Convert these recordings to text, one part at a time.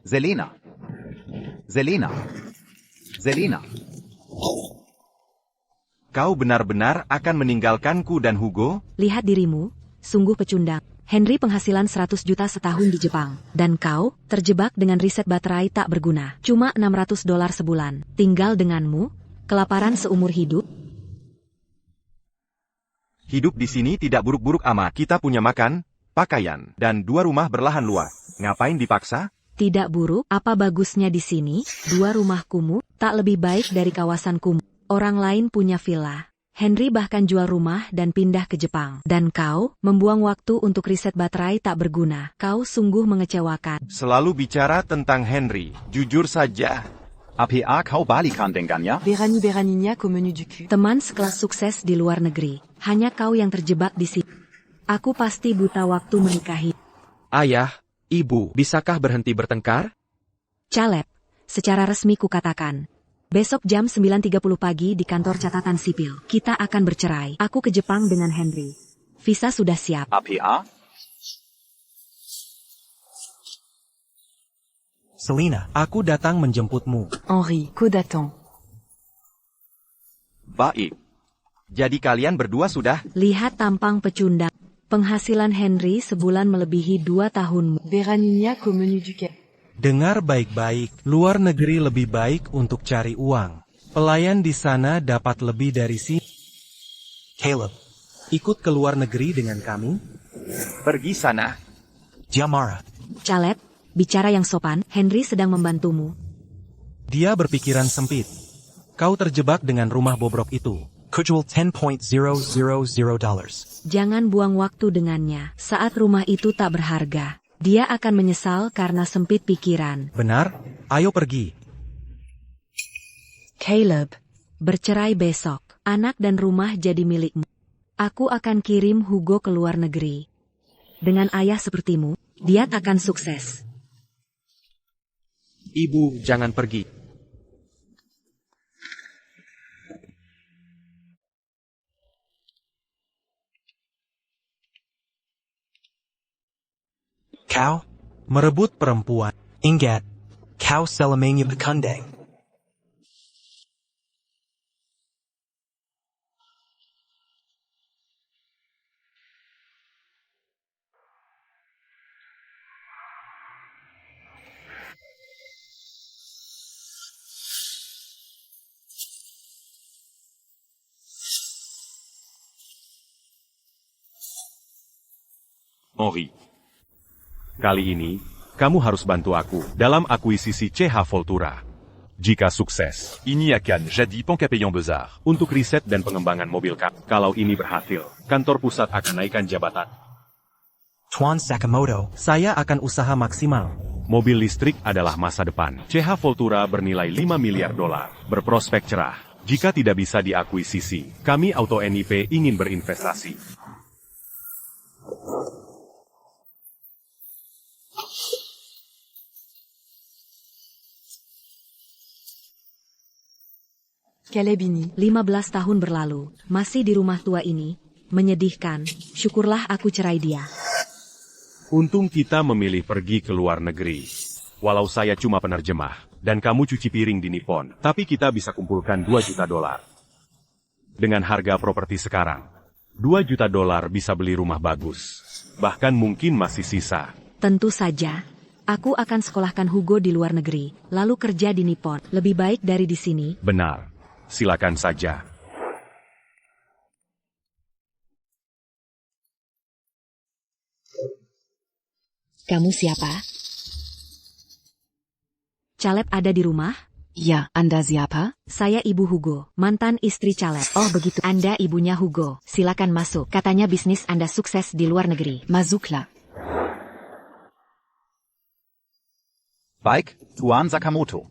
Zelina. Zelina. Zelina. Kau benar-benar akan meninggalkanku dan Hugo? Lihat dirimu, sungguh pecundang. Henry penghasilan 100 juta setahun di Jepang. Dan kau, terjebak dengan riset baterai tak berguna. Cuma $600 sebulan. Tinggal denganmu, kelaparan seumur hidup. Hidup di sini tidak buruk-buruk amat. Kita punya makan, pakaian, dan 2 rumah berlahan luas. Ngapain dipaksa? Tidak buruk, apa bagusnya di sini? 2 rumah kumuh, tak lebih baik dari kawasan kumuh. Orang lain punya villa. Henry bahkan jual rumah dan pindah ke Jepang. Dan kau, membuang waktu untuk riset baterai tak berguna. Kau sungguh mengecewakan. Selalu bicara tentang Henry. Jujur saja. APA kau balikan dengannya? Berani Beranignac au menu du cul. Teman sekelas sukses di luar negeri. Hanya kau yang terjebak di sini. Aku pasti buta waktu menikahi. Ayah, ibu, bisakah berhenti bertengkar? Caleb, secara resmi kukatakan. Besok jam 9.30 pagi di kantor catatan sipil. Kita akan bercerai. Aku ke Jepang dengan Henry. Visa sudah siap. APA? Selina, aku datang menjemputmu. Henri, qu'au datant. Baik. Jadi kalian berdua sudah? Lihat tampang pecundang. Penghasilan Henry sebulan melebihi 2 tahunmu. Beranignac au menu du cul. Dengar baik-baik, luar negeri lebih baik untuk cari uang. Pelayan di sana dapat lebih dari sini. Caleb, ikut ke luar negeri dengan kami? Pergi sana. Jamara, Caleb, bicara yang sopan, Henry sedang membantumu. dia berpikiran sempit. Kau terjebak dengan rumah bobrok itu. Kujual $10,000. Jangan buang waktu dengannya. Saat rumah itu tak berharga, dia akan menyesal karena sempit pikiran. Benar? Ayo pergi. Caleb, bercerai besok. Anak dan rumah jadi milikmu. Aku akan kirim Hugo ke luar negeri. Dengan ayah sepertimu, dia akan sukses. Ibu, jangan pergi. Kau merebut perempuan. Ingat, kau selamanya berkandang. Henri. Kali ini, kamu harus bantu aku dalam akuisisi CH Voltura. Jika sukses, ini akan jadi pengkapaian besar untuk riset dan pengembangan mobil kap. Kalau ini berhasil, kantor pusat akan naikkan jabatan. Tuan Sakamoto, saya akan usaha maksimal. Mobil listrik adalah masa depan. CH Voltura bernilai $5 miliar, berprospek cerah. Jika tidak bisa diakuisisi, kami Auto NIP ingin berinvestasi. Caleb ini. 15 tahun berlalu, masih di rumah tua ini. Menyedihkan, syukurlah aku cerai dia. Untung kita memilih pergi ke luar negeri. Walau saya cuma penerjemah, dan kamu cuci piring di Nippon, tapi kita bisa kumpulkan $2 juta. Dengan harga properti sekarang, $2 juta bisa beli rumah bagus. Bahkan mungkin masih sisa. Tentu saja. Aku akan sekolahkan Hugo di luar negeri, lalu kerja di Nippon. Lebih baik dari di sini. Benar. Silakan saja. Kamu siapa? Caleb ada di rumah? Ya, Anda siapa? Saya Ibu Hugo, mantan istri Caleb. Oh begitu, Anda ibunya Hugo. Silakan masuk. Katanya bisnis Anda sukses di luar negeri. Mazukla. Baik, Tuan Sakamoto.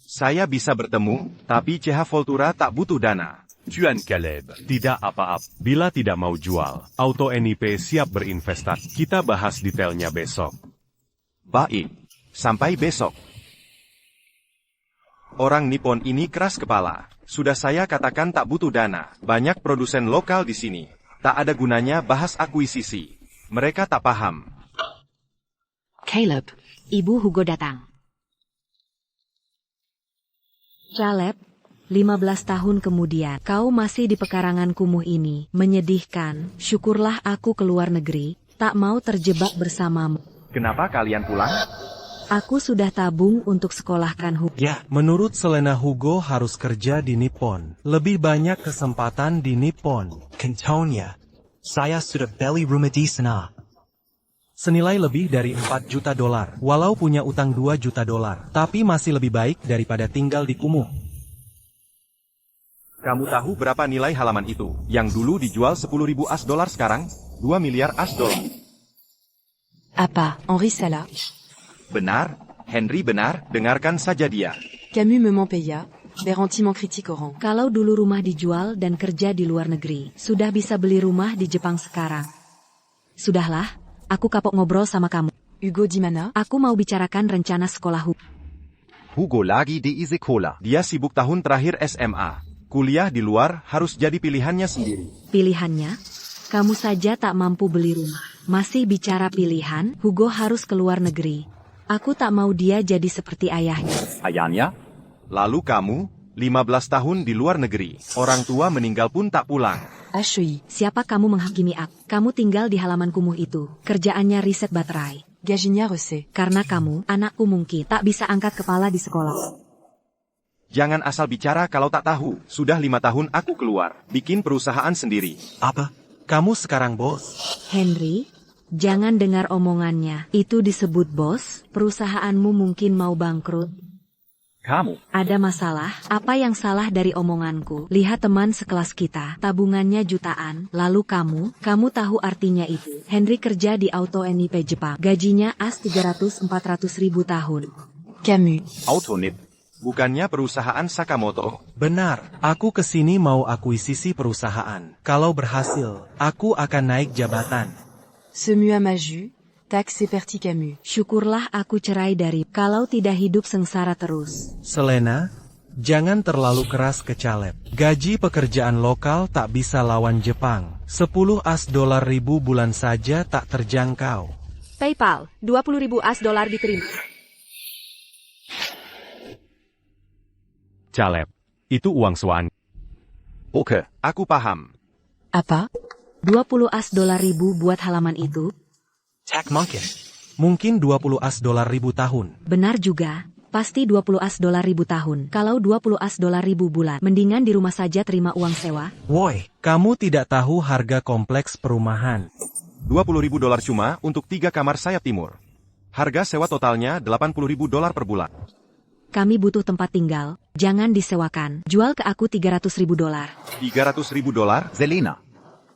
Saya bisa bertemu, tapi CH Voltura tak butuh dana. Tuan Caleb, tidak apa-apa. Bila tidak mau jual, Auto NIP siap berinvestasi. Kita bahas detailnya besok. Baik, sampai besok. Orang Nippon ini keras kepala. Sudah saya katakan tak butuh dana. Banyak produsen lokal di sini. Tak ada gunanya bahas akuisisi. Mereka tak paham. Caleb. Ibu Hugo datang. Caleb, 15 tahun kemudian, kau masih di pekarangan kumuh ini. Menyedihkan, syukurlah aku keluar negeri, tak mau terjebak bersamamu. Kenapa kalian pulang? Aku sudah tabung untuk sekolahkan Hugo. Ya, menurut Selena Hugo harus kerja di Nippon. Lebih banyak kesempatan di Nippon. Kentonia, saya sudah beli rumah di sana. Senilai lebih dari 4 juta dolar. Walau punya utang 2 juta dolar, tapi masih lebih baik daripada tinggal di kumuh. Kamu tahu berapa nilai halaman itu? Yang dulu dijual 10.000 as dolar sekarang 2 miliar as dolar. Apa, Henri Sala. Benar, Henry benar, dengarkan saja dia. Camus me Montpellier, Beranti mon critique orang. Kalau dulu rumah dijual dan kerja di luar negeri, sudah bisa beli rumah di Jepang sekarang. Sudahlah, aku kapok ngobrol sama kamu. Hugo Dimana. Aku mau bicarakan rencana sekolah Hugo. Hugo lagi di sekolah. Dia sibuk tahun terakhir SMA. Kuliah di luar harus jadi pilihannya sendiri. Pilihannya? Kamu saja tak mampu beli rumah. Masih bicara pilihan, Hugo harus keluar negeri. Aku tak mau dia jadi seperti ayahnya. Ayahnya? Lalu kamu, 15 tahun di luar negeri. Orang tua meninggal pun tak pulang. HEI. Siapa kamu menghakimi aku? Kamu tinggal di halaman kumuh itu. Kerjaannya riset baterai. Gajinya Rosé. Karena kamu, anakku mungkin tak bisa angkat kepala di sekolah. Jangan asal bicara kalau tak tahu. Sudah 5 tahun aku keluar. Bikin perusahaan sendiri. Apa? Kamu sekarang bos? Henry, jangan dengar omongannya. Itu disebut bos, perusahaanmu mungkin mau bangkrut. Kamu? Ada masalah? Apa yang salah dari omonganku? Lihat teman sekelas kita, tabungannya jutaan. Lalu kamu tahu artinya itu. Henry kerja di Auto NIP Jepang. Gajinya as 300-400 ribu tahun. Camus. Autonip. Bukannya perusahaan Sakamoto. Benar, aku kesini mau akuisisi perusahaan. Kalau berhasil, aku akan naik jabatan. Semu à Maju, taxe et parti Camus. Syukurlah aku cerai dari, kalau tidak hidup sengsara terus. Selena, jangan terlalu keras ke Caleb. Gaji pekerjaan lokal tak bisa lawan Jepang. 10 as dolar ribu bulan saja tak terjangkau. PayPal, 20.000 as dolar diterima. Caleb, itu uang sewaan. Oke. Aku paham. Apa? 20 as dolar ribu buat halaman itu. Tak mungkin. Mungkin 20 as dolar ribu tahun. Benar juga. Pasti 20 as dolar ribu tahun. Kalau 20 as dolar ribu bulan, mendingan di rumah saja terima uang sewa. Woi, kamu tidak tahu harga kompleks perumahan. 20.000 dolar cuma untuk 3 kamar sayap timur. Harga sewa totalnya 80.000 dolar per bulan. Kami butuh tempat tinggal, jangan disewakan. Jual ke aku 300.000 dolar. 300.000 dolar? Selena.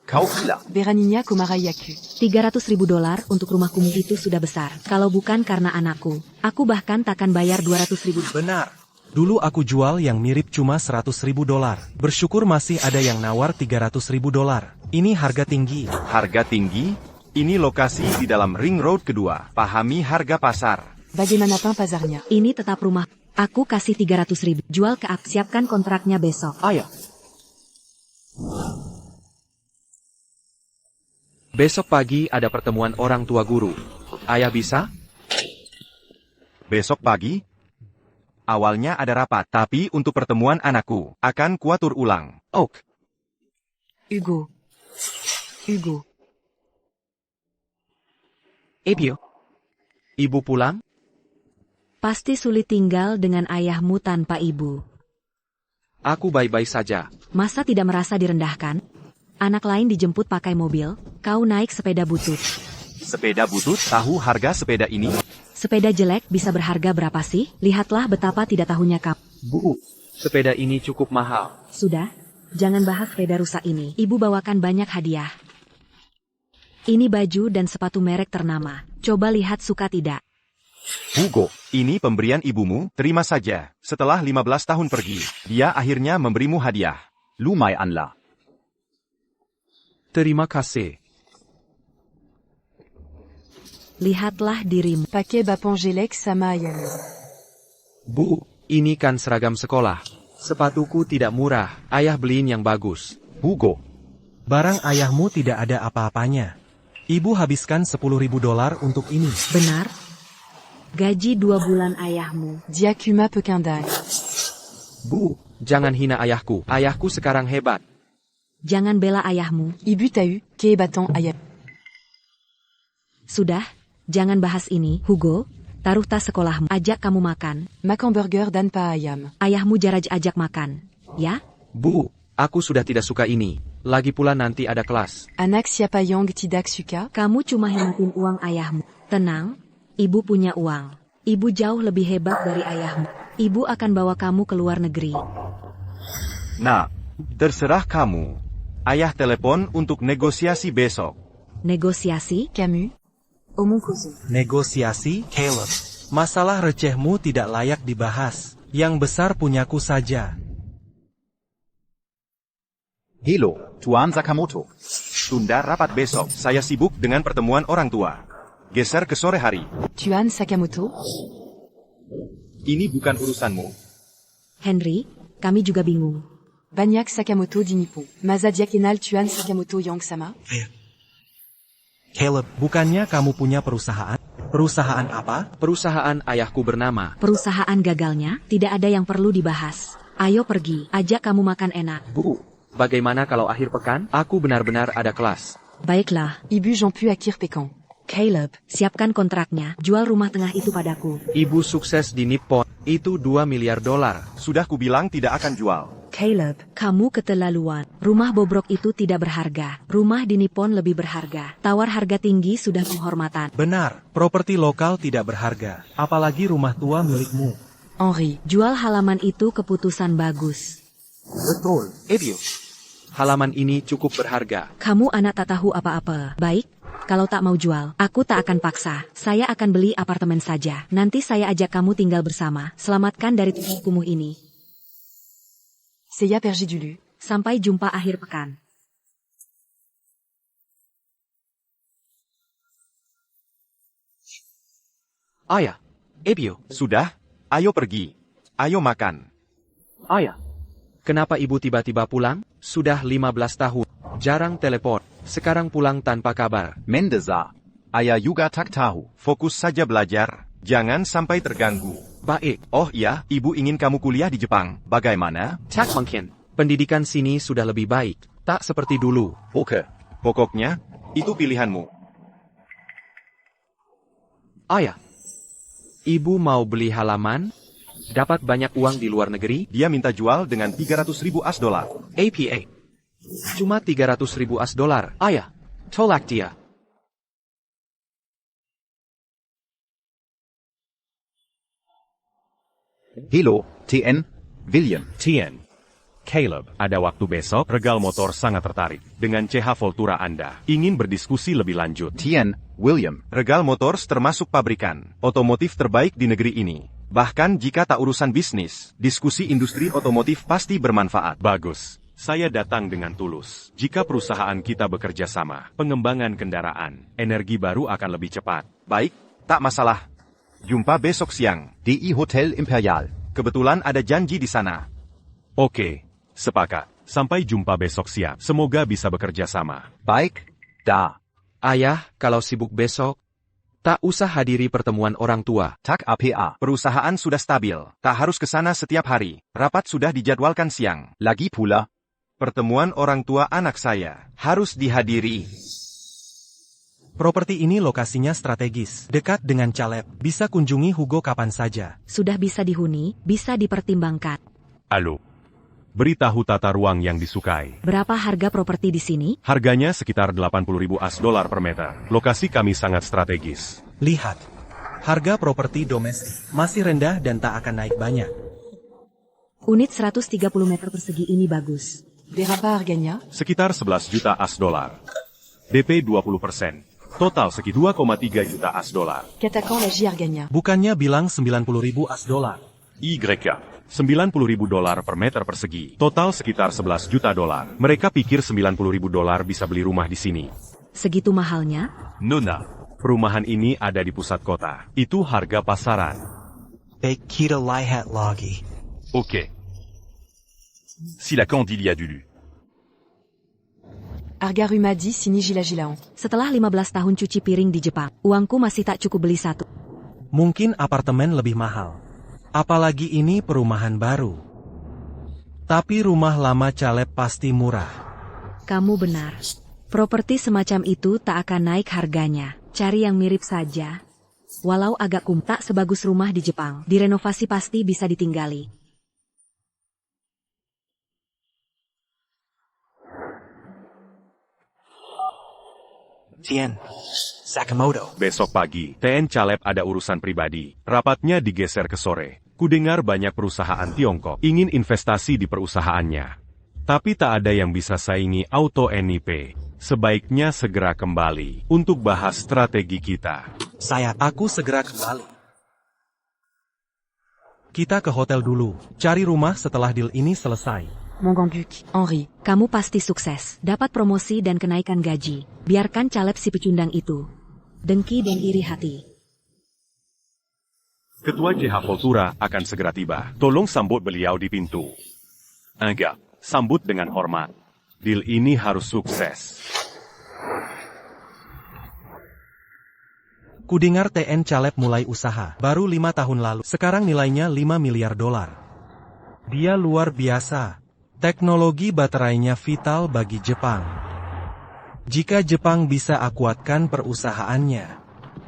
Kau gila. Beraninya Komarayaku. 300.000 dolar untuk rumah kumuh itu sudah besar. Kalau bukan karena anakku, aku bahkan takkan bayar 200.000. Benar. Dulu aku jual yang mirip cuma 100.000 dolar. Bersyukur masih ada yang nawar 300.000 dolar. Ini harga tinggi. Harga tinggi? Ini lokasi di dalam ring road kedua. Pahami harga pasar. Bagaimanapun pasarnya. Ini tetap rumah. Aku kasih 300.000. Jual ke aku. Siapkan kontraknya besok. Ayo. Besok pagi ada pertemuan orang tua guru. Ayah bisa? Besok pagi? Awalnya ada rapat, tapi untuk pertemuan anakku, akan kuatur ulang. Ok. Hugo. Hugo. Ebio. Ibu pulang? Pasti sulit tinggal dengan ayahmu tanpa ibu. Aku baik-baik saja. Masa tidak merasa direndahkan? Anak lain dijemput pakai mobil, kau naik sepeda butut. Sepeda butut, tahu harga sepeda ini? Sepeda jelek bisa berharga berapa sih? Lihatlah betapa tidak tahunya kamu. Bu, sepeda ini cukup mahal. Sudah, jangan bahas sepeda rusak ini. Ibu bawakan banyak hadiah. Ini baju dan sepatu merek ternama. Coba lihat suka tidak. Hugo, ini pemberian ibumu, terima saja. Setelah 15 tahun pergi, dia akhirnya memberimu hadiah. Lumayanlah. Terima kasih. Lihatlah dirimu. Paquet Bapangelek sama Ayano. Bu, ini kan seragam sekolah. Sepatuku tidak murah. Ayah beliin yang bagus. Hugo. Barang ayahmu tidak ada apa-apanya. Ibu habiskan 10.000 dolar untuk ini. Benar? Gaji 2 bulan ayahmu. Diakuma Pekindai. Bu, Jangan hina ayahku. Ayahku sekarang hebat. Jangan bela ayahmu. Ibu Tahu, Kei Battant Ayam. Sudah, jangan bahas ini, Hugo. Taruh tas sekolahmu. Ajak kamu makan. Mac hamburger dan pa ayam. Ayahmu Jaraj ajak makan. Ya? Bu, aku sudah tidak suka ini. Lagi pula nanti ada kelas. Anak siapa yang tidak suka? Kamu cuma hematin uang ayahmu. Tenang, ibu punya uang. Ibu jauh lebih hebat dari ayahmu. Ibu akan bawa kamu ke luar negeri. Nah, terserah kamu. Ayah telepon untuk negosiasi besok. Negosiasi? Camus. Omong kosong. Negosiasi, Caleb. Masalah recehmu tidak layak dibahas. Yang besar punyaku saja. Hello, Tuan Sakamoto. Tunda rapat besok. Saya sibuk dengan pertemuan orang tua. Geser ke sore hari. Tuan Sakamoto. Ini bukan urusanmu. Henry, kami juga bingung. Banyak Sakamoto di Nippon. Mazadia kenal Tuan Sakamoto yang sama? Caleb, bukannya kamu punya perusahaan? Perusahaan apa? Perusahaan ayahku bernama. Perusahaan gagalnya, tidak ada yang perlu dibahas. Ayo pergi, ajak kamu makan enak. Bu, Bagaimana kalau akhir pekan, aku benar-benar ada kelas. Baiklah, Ibu Jean pu akir pekan. Caleb, siapkan kontraknya. Jual rumah tengah itu padaku. Ibu sukses di Nippon. Itu $2 miliar. Sudah kubilang tidak akan jual. Caleb, kamu keterlaluan. Rumah bobrok itu tidak berharga. Rumah di Nippon lebih berharga. Tawar harga tinggi sudah penghormatan. Benar, properti lokal tidak berharga. Apalagi rumah tua milikmu. Henri. Jual halaman itu keputusan bagus. betul. Ebio. Halaman ini cukup berharga. Kamu anak tak tahu apa-apa. Baik, kalau tak mau jual, aku tak akan paksa. Saya akan beli apartemen saja. Nanti saya ajak kamu tinggal bersama. Selamatkan dari tubuh kumuh ini. Seiya pergi dulu. Sampai jumpa akhir pekan. Ayah. Ebio. Sudah, ayo pergi. Ayo makan. Ayah. Kenapa ibu tiba-tiba pulang? Sudah 15 tahun. Jarang telepon. Sekarang pulang tanpa kabar. Mendeza. Ayah juga tak tahu. Fokus saja belajar. Jangan sampai terganggu. Baik. Oh iya, ibu ingin kamu kuliah di Jepang. Bagaimana? Tak mungkin. Pendidikan sini sudah lebih baik. Tak seperti dulu. Oke. Pokoknya, itu pilihanmu. Ayah. Ibu mau beli halaman? Dapat banyak uang di luar negeri? Dia minta jual dengan 300.000 US dollar. APA. Cuma 300.000 US dollar. Ayah. Tolak dia. Hello, TN. William. Tien. Caleb, ada waktu besok, regal motor sangat tertarik dengan CH Voltura Anda. Ingin berdiskusi lebih lanjut. TN. William. Regal Motors termasuk pabrikan otomotif terbaik di negeri ini. Bahkan jika tak urusan bisnis, diskusi industri otomotif pasti bermanfaat. Bagus. Saya datang dengan tulus. Jika perusahaan kita bekerja sama, pengembangan kendaraan, energi baru akan lebih cepat. Baik, tak masalah. Jumpa besok siang. DI Hotel Imperial. Kebetulan ada janji di sana. Oke, sepakat. Sampai jumpa besok siang. Semoga bisa bekerja sama. Baik. Da. Ayah, kalau sibuk besok, tak usah hadiri pertemuan orang tua. Tak APA. Perusahaan sudah stabil. Tak harus ke sana setiap hari. Rapat sudah dijadwalkan siang. Lagi pula. Pertemuan orang tua anak saya harus dihadiri. Properti ini lokasinya strategis, dekat dengan Caleb. Bisa kunjungi Hugo kapan saja. Sudah bisa dihuni, bisa dipertimbangkan. Halo. Beritahu tata ruang yang disukai. Berapa harga properti di sini? Harganya sekitar 80.000 US dollar per meter. Lokasi kami sangat strategis. Lihat, harga properti domestik masih rendah dan tak akan naik banyak. Unit 130 meter persegi ini bagus. Berapa harganya? Sekitar 11 juta US dollar. DP 20%. Total segi 2,3 juta US dollar. Katakan lagi harganya. Bukannya bilang 90.000 US dollar. YK. 90.000 dolar per meter persegi. Total sekitar 11 juta dolar. Mereka pikir 90.000 dolar bisa beli rumah di sini. Segitu mahalnya? Nona, perumahan ini ada di pusat kota. Itu harga pasaran. Bek kita lihat lagi. Oke. Si la Candide dulu. Harga rumah di sini gila-gilaan. Setelah 15 tahun cuci piring di Jepang, uangku masih tak cukup beli satu. Mungkin apartemen lebih mahal. Apalagi ini perumahan baru. Tapi rumah lama Caleb pasti murah. Kamu benar. Properti semacam itu tak akan naik harganya. Cari yang mirip saja. Walau agak tak sebagus rumah di Jepang. Direnovasi pasti bisa ditinggali. Tien. Sakamoto. Besok pagi, TN Caleb ada urusan pribadi. Rapatnya digeser ke sore. Kudengar banyak perusahaan Tiongkok ingin investasi di perusahaannya. Tapi tak ada yang bisa saingi Auto NIP. Sebaiknya segera kembali untuk bahas strategi kita. Aku segera kembali. Kita ke hotel dulu. Cari rumah setelah deal ini selesai. Mon Gang-guk, Henri. Kamu pasti sukses. Dapat promosi dan kenaikan gaji. Biarkan Caleb si pecundang itu. Dengki dan iri hati. Ketua JH Voltura akan segera tiba. Tolong sambut beliau di pintu. Enggak, sambut dengan hormat. Deal ini harus sukses. Kudengar TN Caleb mulai usaha. Baru 5 tahun lalu. Sekarang nilainya 5 miliar dolar. Dia luar biasa. Teknologi baterainya vital bagi Jepang. Jika Jepang bisa akuatkan perusahaannya,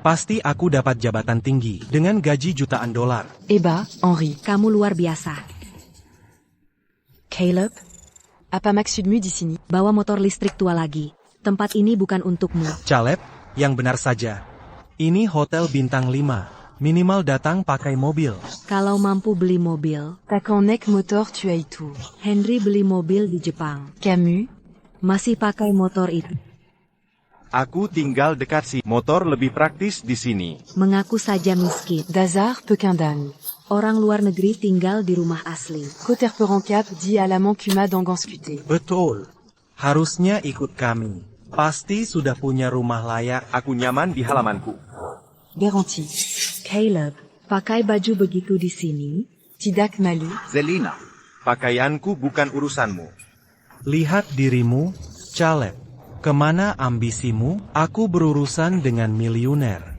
pasti aku dapat jabatan tinggi dengan gaji jutaan dolar. Eh bah, Henri. Kamu luar biasa. Caleb. Apa maksudmu di sini? Bawa motor listrik tua lagi. Tempat ini bukan untukmu. Caleb, yang benar saja. Ini hotel bintang 5. Minimal datang pakai mobil. Kalau mampu beli mobil. T'as qu'en nek motor tu as tout. Henry beli mobil di Jepang. Camus. Masih pakai motor itu. Aku tinggal dekat si motor lebih praktis di sini. Mengaku saja miskin. Dazar Pekindan. Orang luar negeri tinggal di rumah asli. Koterperancap dit à la Mancuma d'Anganskute. Betul. Harusnya ikut kami. Pasti sudah punya rumah layak. Aku nyaman di halamanku. Garanti. Caleb, pakai baju begitu di sini? Tidak malu. Selina. Pakaianku bukan urusanmu. Lihat dirimu, Caleb. Kemana ambisimu? Aku berurusan dengan miliuner.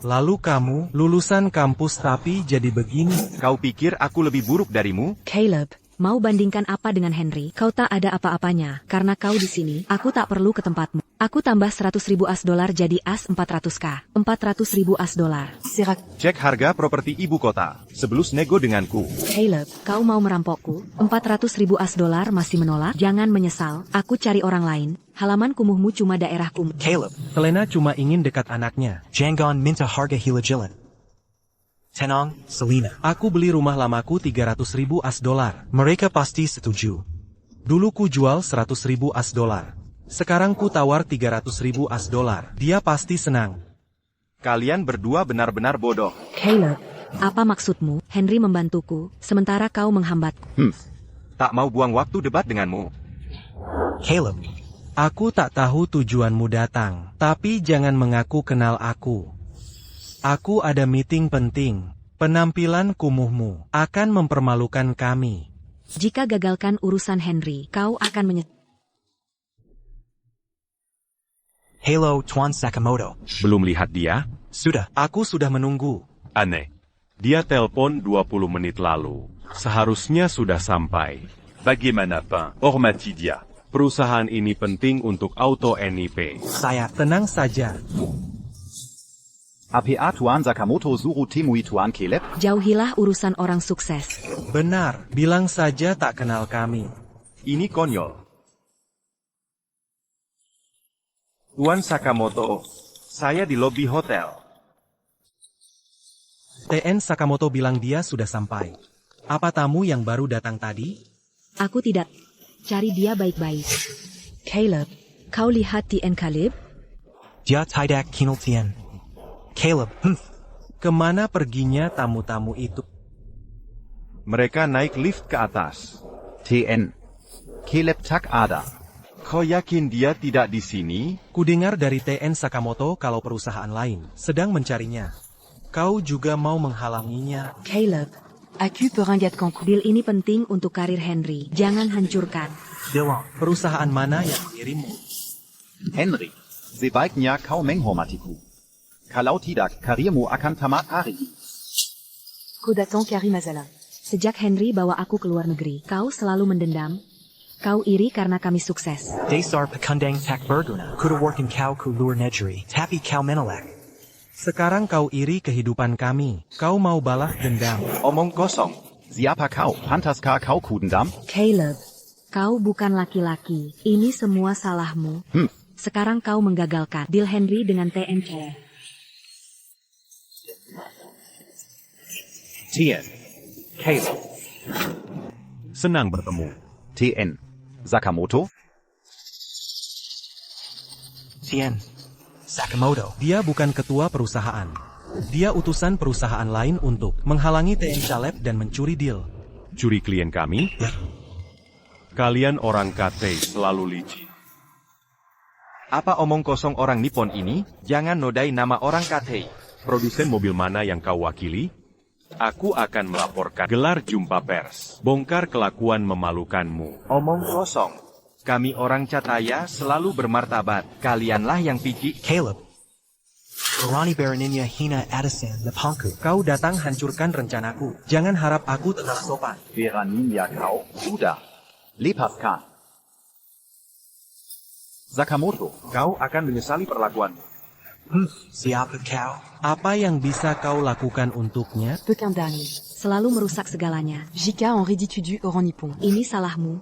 Lalu kamu, lulusan kampus tapi jadi begini. Kau pikir aku lebih buruk darimu? Caleb, mau bandingkan apa dengan Henry? Kau tak ada apa-apanya. Karena kau di sini, aku tak perlu ke tempatmu. Aku tambah 100.000 US dollar jadi as 400k. 400.000 US dollar. Serak. Cek harga properti ibu kota. Sebelum nego denganku. Caleb, kau mau merampokku? 400.000 US dollar masih menolak? Jangan menyesal, aku cari orang lain. Halaman kumuhmu cuma daerah kumuh. Caleb. Selena cuma ingin dekat anaknya. Jangon minta harga hilajilan. Tenang, Selena. Aku beli rumah lamaku 300.000 US dollar. Mereka pasti setuju. Dulu ku jual 100.000 US dollar. Sekarang ku tawar 300.000 US dollar. Dia pasti senang. Kalian berdua benar-benar bodoh. Caleb, apa maksudmu? Henry membantuku, sementara kau menghambatku. Tak mau buang waktu debat denganmu. Caleb. Aku tak tahu tujuanmu datang, tapi jangan mengaku kenal aku. Aku ada meeting penting. Penampilan kumuhmu akan mempermalukan kami. Jika gagalkan urusan Henry, kau akan menyesal. Halo, Tuan Sakamoto. Belum lihat dia? Sudah. Aku sudah menunggu. Aneh. Dia telpon 20 menit lalu. Seharusnya sudah sampai. Bagaimana Pak? Hormati dia. Perusahaan ini penting untuk Auto NIP. Tenang saja. APA Tuan Sakamoto Suru Temui Tuan Caleb. Jauhilah urusan orang sukses. Benar, bilang saja tak kenal kami. Ini konyol. Tuan Sakamoto, saya di lobi hotel. TN Sakamoto bilang dia sudah sampai. Apa tamu yang baru datang tadi? Aku tidak. Cari dia baik-baik. Caleb, kau lihat TN Caleb? Dia tidak kinol Tien. Caleb. Kemana perginya tamu-tamu itu? Mereka naik lift ke atas. TN. Caleb tak ada. Kau yakin dia tidak di sini? Kudengar dari TN Sakamoto kalau perusahaan lain sedang mencarinya. Kau juga mau menghalanginya? Caleb, Aku peringkat kanku. deal ini penting untuk karir Henry. Jangan hancurkan. Dylan. Perusahaan mana yang mengirimmu? Henry. Sebaiknya kau menghormatiku. Kalau tidak, karirmu akan tamat hari ini. Kodatan Karim Azala. Sejak Henry bawa aku ke luar negeri, kau selalu mendendam. Kau iri karena kami sukses. Dasar pekundang tak berguna. Kudawarkan kau ku luar negeri, tapi kau menolak. Sekarang kau iri kehidupan kami. Kau mau balas dendam. Omong kosong. Siapa kau? Pantaskah kau Kudendam? Caleb, kau bukan laki-laki. Ini semua salahmu. Sekarang kau menggagalkan deal Henry dengan TN Caleb. Tien. Caleb. Senang bertemu. TN. Sakamoto? Tien. Sakamoto. Dia bukan ketua perusahaan. Dia utusan perusahaan lain untuk menghalangi TN Caleb dan mencuri deal. Curi klien kami? Kalian orang KT selalu licin. Apa omong kosong orang Nippon ini? Jangan nodai nama orang KT. Produsen mobil mana yang kau wakili? Aku akan melaporkan gelar jumpa pers. Bongkar kelakuan memalukanmu. Omong kosong. Kami orang Cataya selalu bermartabat. Kalianlah yang picik. Caleb. Rani Baraninya hina Addison Napangku. Kau datang hancurkan rencanaku. Jangan harap aku tetap sopan. Veraninia kau? Sudah. Lepaskan. Sakamoto. Kau akan menyesali perlakuanmu. Siapa kau? Apa yang bisa kau lakukan untuknya? Pekundang. Selalu merusak segalanya. Jika Henri dit tu du orang nippon. Ini salahmu.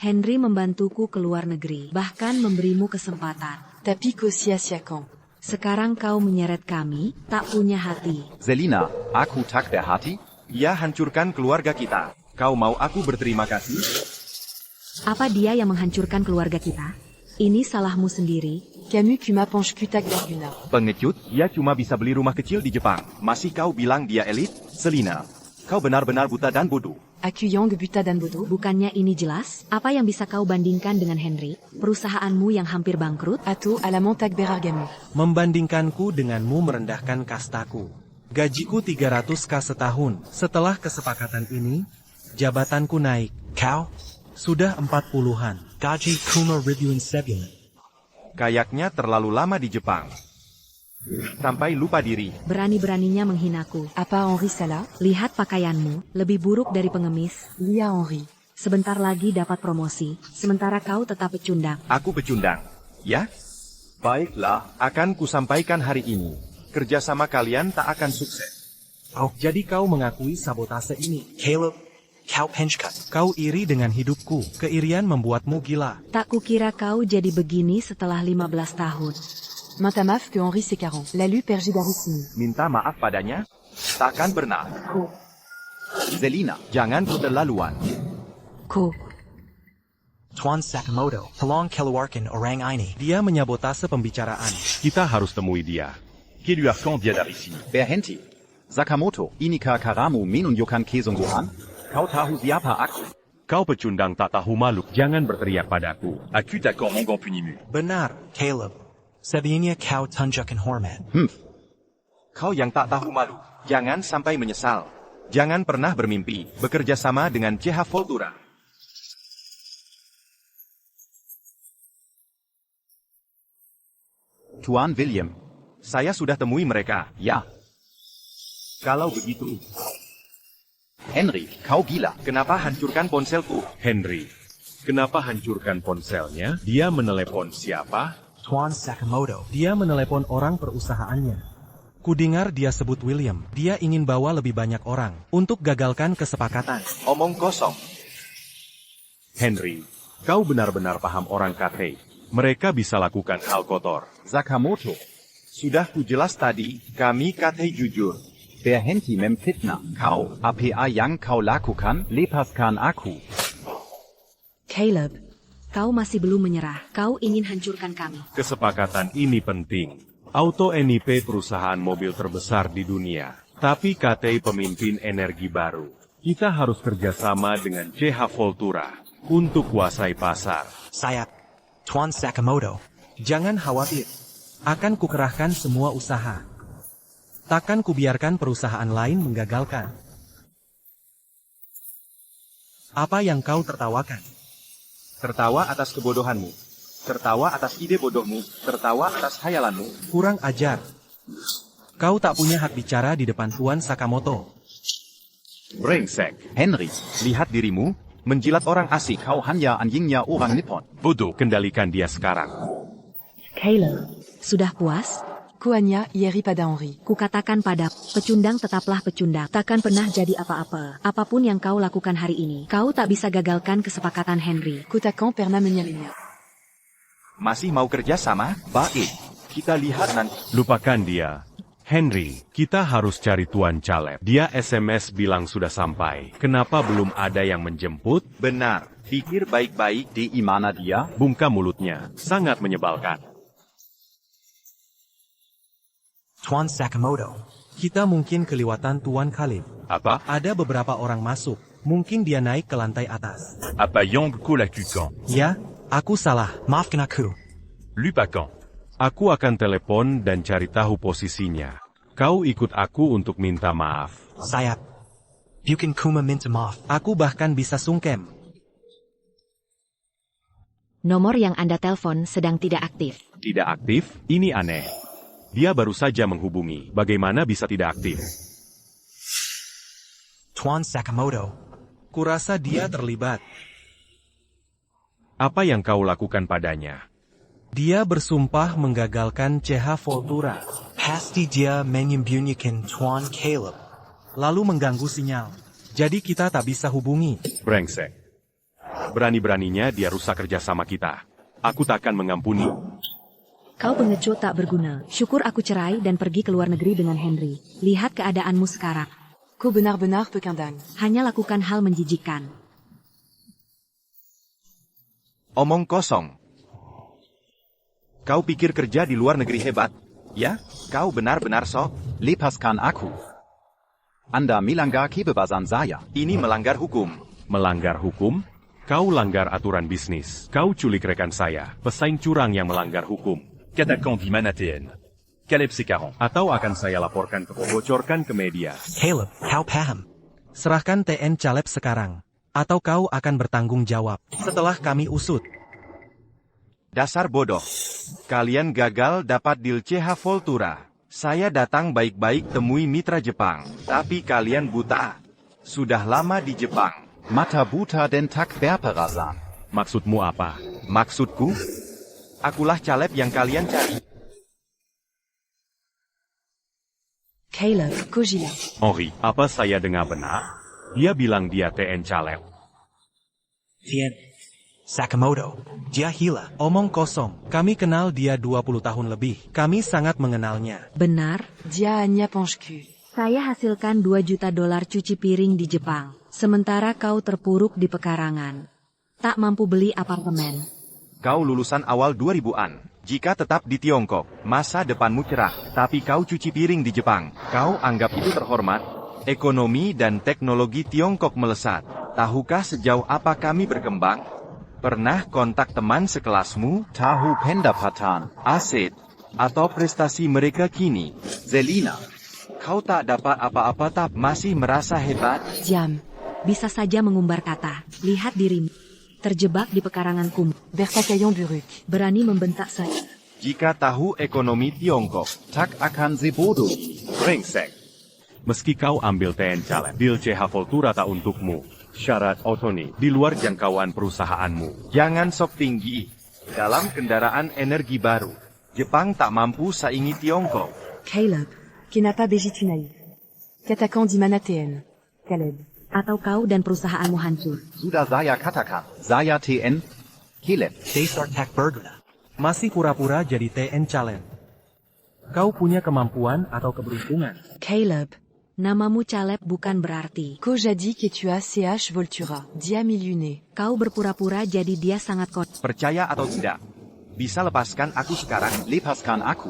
Henry membantuku ke luar negeri, bahkan memberimu kesempatan. Tapi sia-siakan. Sekarang kau menyeret kami, tak punya hati. Selina, aku tak berhati? Ia hancurkan keluarga kita. Kau mau aku berterima kasih? Apa dia yang menghancurkan keluarga kita? Ini salahmu sendiri. Camus kuma penche kutak berguna. Pengecut, ia cuma bisa beli rumah kecil di Jepang. Masih kau bilang dia elit? Selina, kau benar-benar buta dan bodoh. Aku yang buta dan bodoh. Bukannya ini jelas? Apa yang bisa kau bandingkan dengan Henry? Perusahaanmu yang hampir bangkrut? Atau ala montak berargamu. Membandingkanku denganmu merendahkan kastaku. Gajiku 300k setahun. Setelah kesepakatan ini, jabatanku naik. Kau? Sudah 40-an. Gaji kuma ribuan sebulan. Kayaknya terlalu lama di Jepang. Sampai lupa diri. Berani-beraninya menghinaku. Apa Henri salah? Lihat pakaianmu, lebih buruk dari pengemis. Lia Henri. Sebentar lagi dapat promosi, sementara kau tetap pecundang. Aku pecundang. Ya? Baiklah, akan kusampaikan hari ini. Kerjasama kalian tak akan sukses. Oh, jadi kau mengakui sabotase ini. Caleb, kau penchkat. Kau iri dengan hidupku. Keirian membuatmu gila. Tak kukira kau jadi begini setelah 15 tahun. Minta maaf que Henri c'est 40. La lu pergi dari sini. Minta maaf padanya? Takkan pernah. Selina, Jangan keterlaluan. Ko. Tuan Sakamoto, tolong keluarkan orang ini. Dia menyabotase pembicaraan. Kita harus temui dia. Keluarkan dia dari sini. berhenti. Sakamoto, inikah karamu menunjukkan kesungguhan? Kau tahu siapa aku? Kau pecundang tak tahu malu. Jangan berteriak padaku. Aku d'accord mon punimu. Benar. Caleb, sebenarnya kau tunjukkan hormat. Kau yang tak tahu malu. Jangan sampai menyesal. Jangan pernah bermimpi bekerja sama dengan CH Voltura. Tuan William. Saya sudah temui mereka. Ja. Kalau begitu, Henry, kau gila. kenapa hancurkan ponselku? Henry, kenapa hancurkan ponselnya? Dia menelepon siapa? Tuan Sakamoto, Dia menelepon orang perusahaannya. Kudengar dia sebut William. Dia ingin bawa lebih banyak orang untuk gagalkan kesepakatan. Omong kosong. Henry, kau benar-benar paham orang KT. Mereka bisa lakukan hal kotor. Sakamoto, Sudah kujelas tadi, kami KT jujur. berhenti memfitnah. Kau, apa yang kau lakukan? Lepaskan aku. Caleb, kau masih belum menyerah. Kau ingin hancurkan kami. Kesepakatan ini penting. Auto NIP perusahaan mobil terbesar di dunia. Tapi KT pemimpin energi baru. Kita harus kerjasama dengan CH Voltura untuk kuasai pasar. saya, Tuan Sakamoto. Jangan khawatir. Akan kukerahkan semua usaha. Takkan kubiarkan perusahaan lain menggagalkan. Apa yang kau tertawakan? Tertawa atas kebodohanmu. Tertawa atas ide bodohmu. Tertawa atas hayalanmu. Kurang ajar. Kau tak punya hak bicara di depan Tuan Sakamoto. Brengsek. Henry, Lihat dirimu, menjilat orang asing. kau hanya anjingnya orang Nippon. Bodoh, kendalikan dia sekarang. Sudah puas? Koanya, Yeri pada Henri. Kukatakan pada pecundang tetaplah pecundang. Takkan pernah jadi apa-apa. Apapun yang kau lakukan hari ini, kau tak bisa gagalkan kesepakatan Henry. Kotakan pernah menyalinya. Masih mau kerja sama? Baik. Kita lihat nanti. Lupakan dia. Henry, kita harus cari Tuan Caleb. Dia SMS bilang sudah sampai. Kenapa belum ada yang menjemput? Benar. Pikir baik-baik. Di mana dia? Bungkam mulutnya. Sangat menyebalkan. Tuan Sakamoto. Kita mungkin kelewatan Tuan Khalid. Apa? Ada beberapa orang masuk. Mungkin dia naik ke lantai atas. Apa yang kau lakukan? Ya, aku salah. Maafkan aku. Lupakan. Aku akan telepon dan cari tahu posisinya. Kau ikut aku untuk minta maaf. Sayap. Bukan kuma minta maaf. Aku bahkan bisa sungkem. Nomor yang Anda telepon sedang tidak aktif. Tidak aktif? Ini aneh. Dia baru saja menghubungi. Bagaimana bisa tidak aktif? Tuan Sakamoto. Kurasa dia terlibat. Apa yang kau lakukan padanya? Dia bersumpah menggagalkan CH Voltura, Pasti dia menyembunyikan Tuan Caleb. lalu mengganggu sinyal. Jadi kita tak bisa hubungi. Brengsek. Berani-beraninya dia rusak kerjasama kita. Aku takkan mengampuni. Kau pengecut tak berguna. Syukur aku cerai dan pergi ke luar negeri dengan Henry. Lihat keadaanmu sekarang. Ko benar-benar pekandang. Hanya lakukan hal menjijikan. Omong kosong. Kau pikir kerja di luar negeri hebat? Ya, kau benar-benar sok. Lepaskan aku. Anda melanggar kebebasan saya. Ini melanggar hukum. Melanggar hukum? Kau langgar aturan bisnis. Kau culik rekan saya. Pesaing curang yang melanggar hukum. Katakan di mana TN. Caleb C40. Atau akan saya laporkan bocorkan ke media. Caleb, kau paham. Serahkan TN Caleb sekarang. Atau kau akan bertanggung jawab. Setelah kami usut. Dasar bodoh. Kalian gagal dapat deal CH Voltura. Saya datang baik-baik temui mitra Jepang. Tapi kalian buta. Sudah lama di Jepang. Mata buta dan tak berperasan. Maksudmu apa? Maksudku? Akulah Caleb yang kalian cari. Caleb, Kojila. Henry, apa saya dengar benar? Dia bilang dia TN Caleb. Tien. Sakamoto. Dia gila. Omong kosong. Kami kenal dia 20 tahun lebih. Kami sangat mengenalnya. Benar? Dia hanya pengecut. Saya hasilkan 2 juta dolar cuci piring di Jepang. Sementara kau terpuruk di pekarangan. Tak mampu beli apartemen. Kau lulusan awal 2000-an. Jika tetap di Tiongkok, masa depanmu cerah. Tapi kau cuci piring di Jepang. Kau anggap itu terhormat? Ekonomi dan teknologi Tiongkok melesat. Tahukah sejauh apa kami berkembang? Pernah kontak teman sekelasmu? Tahu pendapatan. Aset. Atau prestasi mereka kini? Selina. Kau tak dapat apa-apa tapi masih merasa hebat? Diam. Bisa saja mengumbar kata. Lihat dirimu. Terjebak di pekarangan kumuh. Berpakaian buruk. Berani membentak saya. Jika tahu ekonomi Tiongkok, Tak akan sebodoh. Brengsek. Meski kau ambil TN Caleb, deal CH Voltura tak untukmu. Syarat Otoni di luar jangkauan perusahaanmu. jangan sok tinggi. Dalam kendaraan energi baru, Jepang tak mampu saingi Tiongkok. Caleb. Kenapa begitu naif? Katakan di mana TN. Caleb. Atau kau dan perusahaanmu hancur. Sudah saya katakan. Saya TN Caleb. Dasar tak berguna. Masih pura-pura jadi TN Caleb. Kau punya kemampuan atau keberuntungan. Caleb. Namamu Caleb bukan berarti. Ko jadi que tu as CH Voltura. Dia millionnaire. Kau berpura-pura jadi dia sangat kot. Percaya atau tidak? Bisa lepaskan aku sekarang? Lepaskan aku.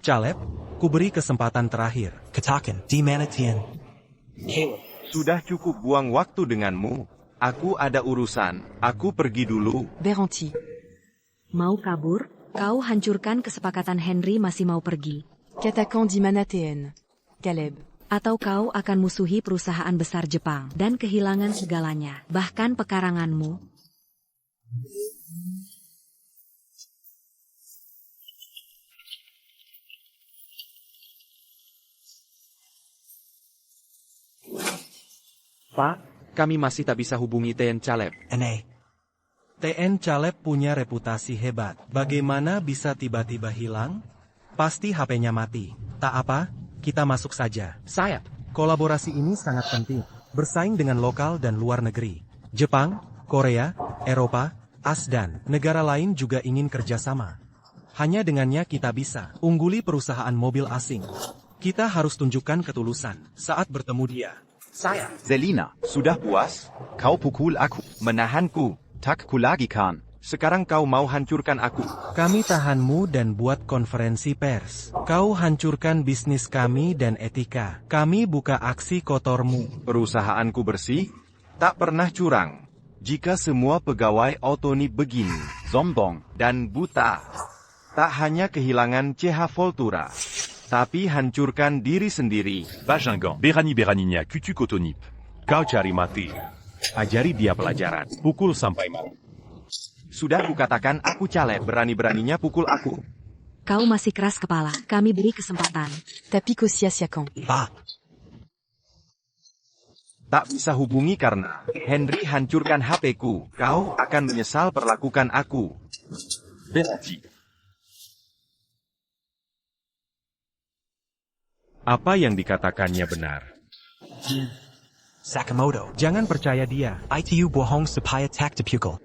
Caleb, kuberi kesempatan terakhir. Katakan di mana Tien. Caleb. Sudah cukup buang waktu denganmu. Aku ada urusan. Aku pergi dulu. Beranti. Mau kabur? Kau hancurkan kesepakatan Henry masih mau pergi. Katakan di mana TN. Caleb. Atau kau akan musuhi perusahaan besar Jepang dan kehilangan segalanya, bahkan pekaranganmu. Pak, kami masih tak bisa hubungi TN Caleb. NA. TN Caleb punya reputasi hebat. Bagaimana bisa tiba-tiba hilang? Pasti HP-nya mati. Tak apa, kita masuk saja. Saya. Kolaborasi ini sangat penting. Bersaing dengan lokal dan luar negeri. Jepang, Korea, Eropa, ASEAN, negara lain juga ingin kerjasama. Hanya dengannya kita bisa ungguli perusahaan mobil asing. Kita harus tunjukkan ketulusan saat bertemu dia. Saya. Selina, sudah puas? Kau pukul aku. Menahanku. Tak kulagikan. Sekarang kau mau hancurkan aku. Kami tahanmu dan buat konferensi pers. Kau hancurkan bisnis kami dan etika. Kami buka aksi kotormu. Perusahaanku bersih, tak pernah curang. Jika semua pegawai Otoni begini, Sombong. dan buta, tak hanya kehilangan CH Voltura, tapi hancurkan diri sendiri. Bajingan, Berani Beraninia, Kutu Kotonip. Kau cari mati. Ajari dia pelajaran. Pukul sampai mati. Sudah kukatakan aku Caleb, berani-beraninya pukul aku. Kau masih keras kepala. Kami beri kesempatan. Tapik aussi à Siakan. Bah. Tak bisa hubungi karena Henry hancurkan HP-ku. Kau akan menyesal perlakukan aku. Berati. Apa yang dikatakannya benar. Sakamoto. Jangan percaya dia. ITU bohong supaya tak dipukul.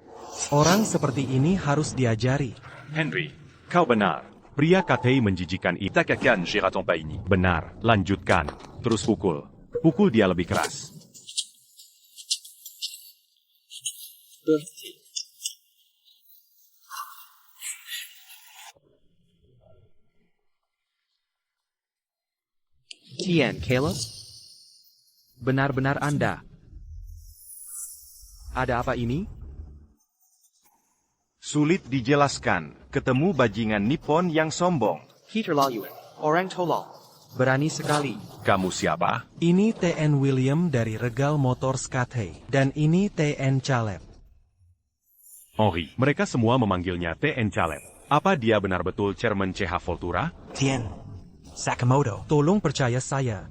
Orang seperti ini harus diajari. Henry. Kau benar. Pria Katei menjijikan itu. Takakan Geraton Paini. Benar. Lanjutkan. Terus pukul. Pukul dia lebih keras. TN Caleb? Benar-benar Anda. Ada apa ini? Sulit dijelaskan. Ketemu bajingan Nippon yang sombong. Keterlaluan. Orang tolol. Berani sekali. Kamu siapa? Ini TN William dari Regal Motors Katei. Dan ini TN Caleb. Henry. Mereka semua memanggilnya TN Caleb. Apa dia benar betul Chairman CH Voltura? Tien. Sakamoto. Tolong percaya saya.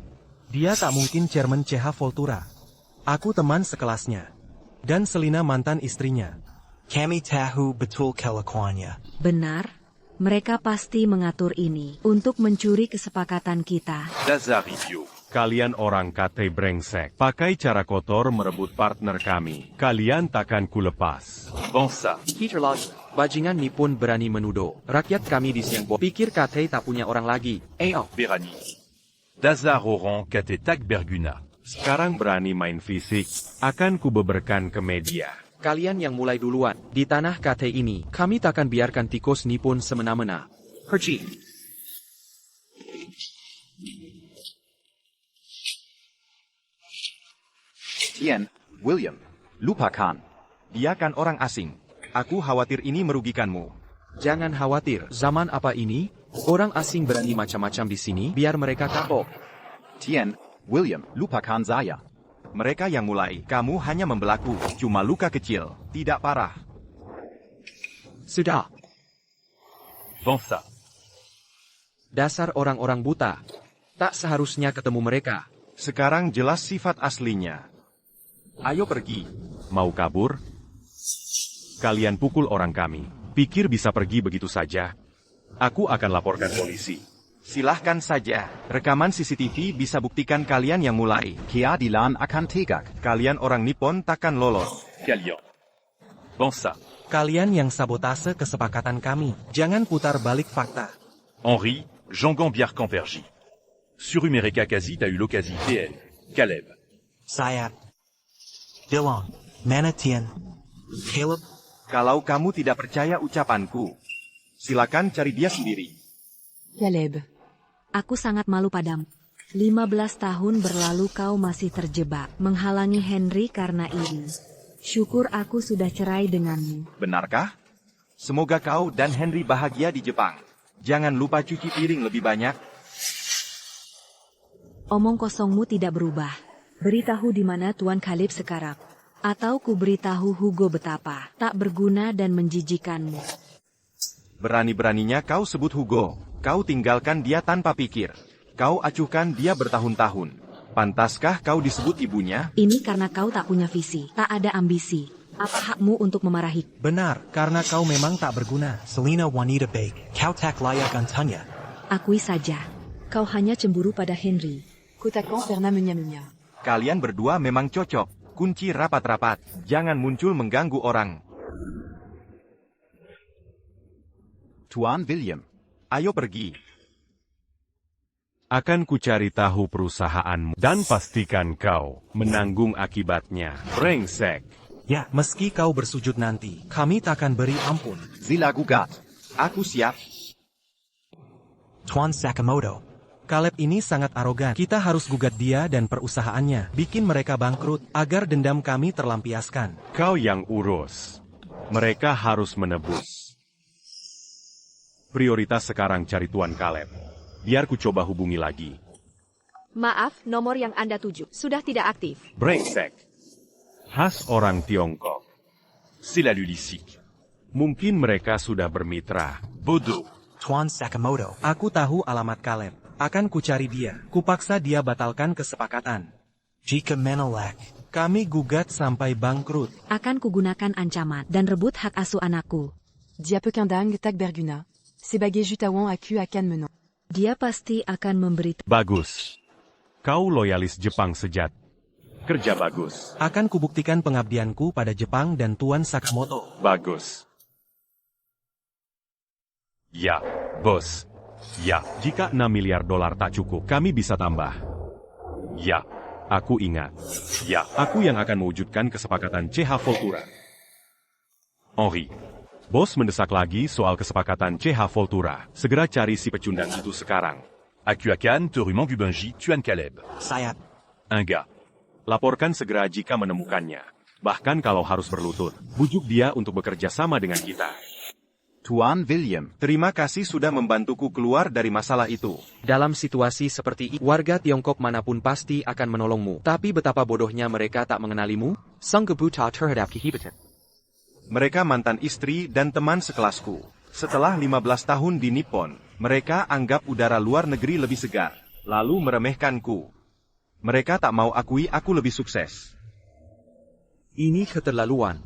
Dia tak mungkin Chairman CH Voltura. Aku teman sekelasnya. Dan Selina mantan istrinya. Kami tahu betul kelakuannya. Benar. Mereka pasti mengatur ini untuk mencuri kesepakatan kita. Dazar Review. Kalian orang Katei brengsek. Pakai cara kotor merebut partner kami. Kalian takkan kulepas. Bonsa. Keterlaluan. Bajingan Nippon berani menuduh. Rakyat kami di Siangbo. Pikir Katei tak punya orang lagi. Berani. Dazar Oran Kate Tak Berguna. Sekarang berani main fisik. Akan kubeberkan ke media. Kalian yang mulai duluan. Di tanah Katei ini, kami takkan biarkan tikus Nippon semena-mena. Pergi. Tien, William, lupakan. Dia kan orang asing. Aku khawatir ini merugikanmu. Jangan khawatir. Zaman apa ini? Orang asing berani macam-macam di sini, biar mereka kapok. Tien, William, lupakan saya. Mereka yang mulai. Kamu hanya membelaku. Cuma luka kecil. Tidak parah. Sudah. Bonsa. Dasar orang-orang buta. Tak seharusnya ketemu mereka. Sekarang jelas sifat aslinya. Ayo pergi. Mau kabur? Kalian pukul orang kami. Pikir bisa pergi begitu saja? Aku akan laporkan polisi. Silahkan saja. Rekaman CCTV bisa buktikan kalian yang mulai. Keadilan akan tegak. Kalian orang Nippon takkan lolos. Kalian. Bonsa. Kalian yang sabotase kesepakatan kami. Jangan putar balik fakta. Henry. Jangan Biar Campergy. Surumere Kakazi a eu l'occasion. TN. Caleb. Saya. Dylan. Mana Tien. Caleb. Kalau kamu tidak percaya ucapanku, silakan cari dia sendiri. Caleb. Aku sangat malu padamu. 15 tahun berlalu kau masih terjebak, menghalangi Henry karena ini. Syukur aku sudah cerai denganmu. Benarkah? Semoga kau dan Henry bahagia di Jepang. Jangan lupa cuci piring lebih banyak. Omong kosongmu tidak berubah. Beritahu di mana Tuan Caleb sekarang. Atau ku beritahu Hugo betapa tak berguna dan menjijikanmu. Berani-beraninya kau sebut Hugo. Kau tinggalkan dia tanpa pikir. Kau acuhkan dia bertahun-tahun. Pantaskah kau disebut ibunya? Ini karena kau tak punya visi, tak ada ambisi. Apa hakmu untuk memarahi? Benar, karena kau memang tak berguna. Selina wanita baik. Kau tak layak Antonia. Akui saja. Kau hanya cemburu pada Henry. Kotakan Perna menya. Kalian berdua memang cocok. Kunci rapat-rapat. Jangan muncul mengganggu orang. Tuan William. Ayo pergi. Akan kucari tahu perusahaanmu dan pastikan kau menanggung akibatnya. Brengsek. Ya, meski kau bersujud nanti, kami takkan beri ampun. Sila gugat. Aku siap. Tuan Sakamoto. Caleb ini sangat arogan. Kita harus gugat dia dan perusahaannya. Bikin mereka bangkrut, agar dendam kami terlampiaskan. Kau yang urus. Mereka harus menebus. Prioritas sekarang cari Tuan Caleb. Biar ku coba hubungi lagi. Maaf, nomor yang Anda tuju sudah tidak aktif. Brengsek. Khas orang Tiongkok. C'est la Lulissique. Mungkin mereka sudah bermitra. Bodo. Tuan Sakamoto. Aku tahu alamat Caleb. Akan kucari dia. Kupaksa dia batalkan kesepakatan. Jika menolak. Kami gugat sampai bangkrut. Akan kugunakan ancaman dan rebut hak asuh anakku. Dia Pekindang tak berguna. Sebagai jutawan aku akan menang. Dia pasti akan memberi. Bagus. Kau loyalis Jepang sejati. Kerja bagus. Akan kubuktikan pengabdianku pada Jepang dan Tuan Sakamoto. Bagus. Ya, bos. Ya, jika 6 miliar dolar tak cukup, kami bisa tambah. Ya, aku ingat. Ya, aku yang akan mewujudkan kesepakatan CH Voltura. Henri, bos mendesak lagi soal kesepakatan CH Voltura. Segera cari si pecundang itu sekarang. Akuakan, Toruman Bubenji, Tuan Caleb. Sayap. Enggak. Laporkan segera jika menemukannya. Bahkan kalau harus berlutut, bujuk dia untuk bekerja sama dengan kita. Tuan William. Terima kasih sudah membantuku keluar dari masalah itu. Dalam situasi seperti ini, warga Tiongkok manapun pasti akan menolongmu. Tapi betapa bodohnya mereka tak mengenalimu? Sanggebuta terhadap kehidupan. Mereka mantan istri dan teman sekelasku. Setelah 15 tahun di Nippon, mereka anggap udara luar negeri lebih segar. Lalu meremehkanku. Mereka tak mau akui aku lebih sukses. Ini keterlaluan.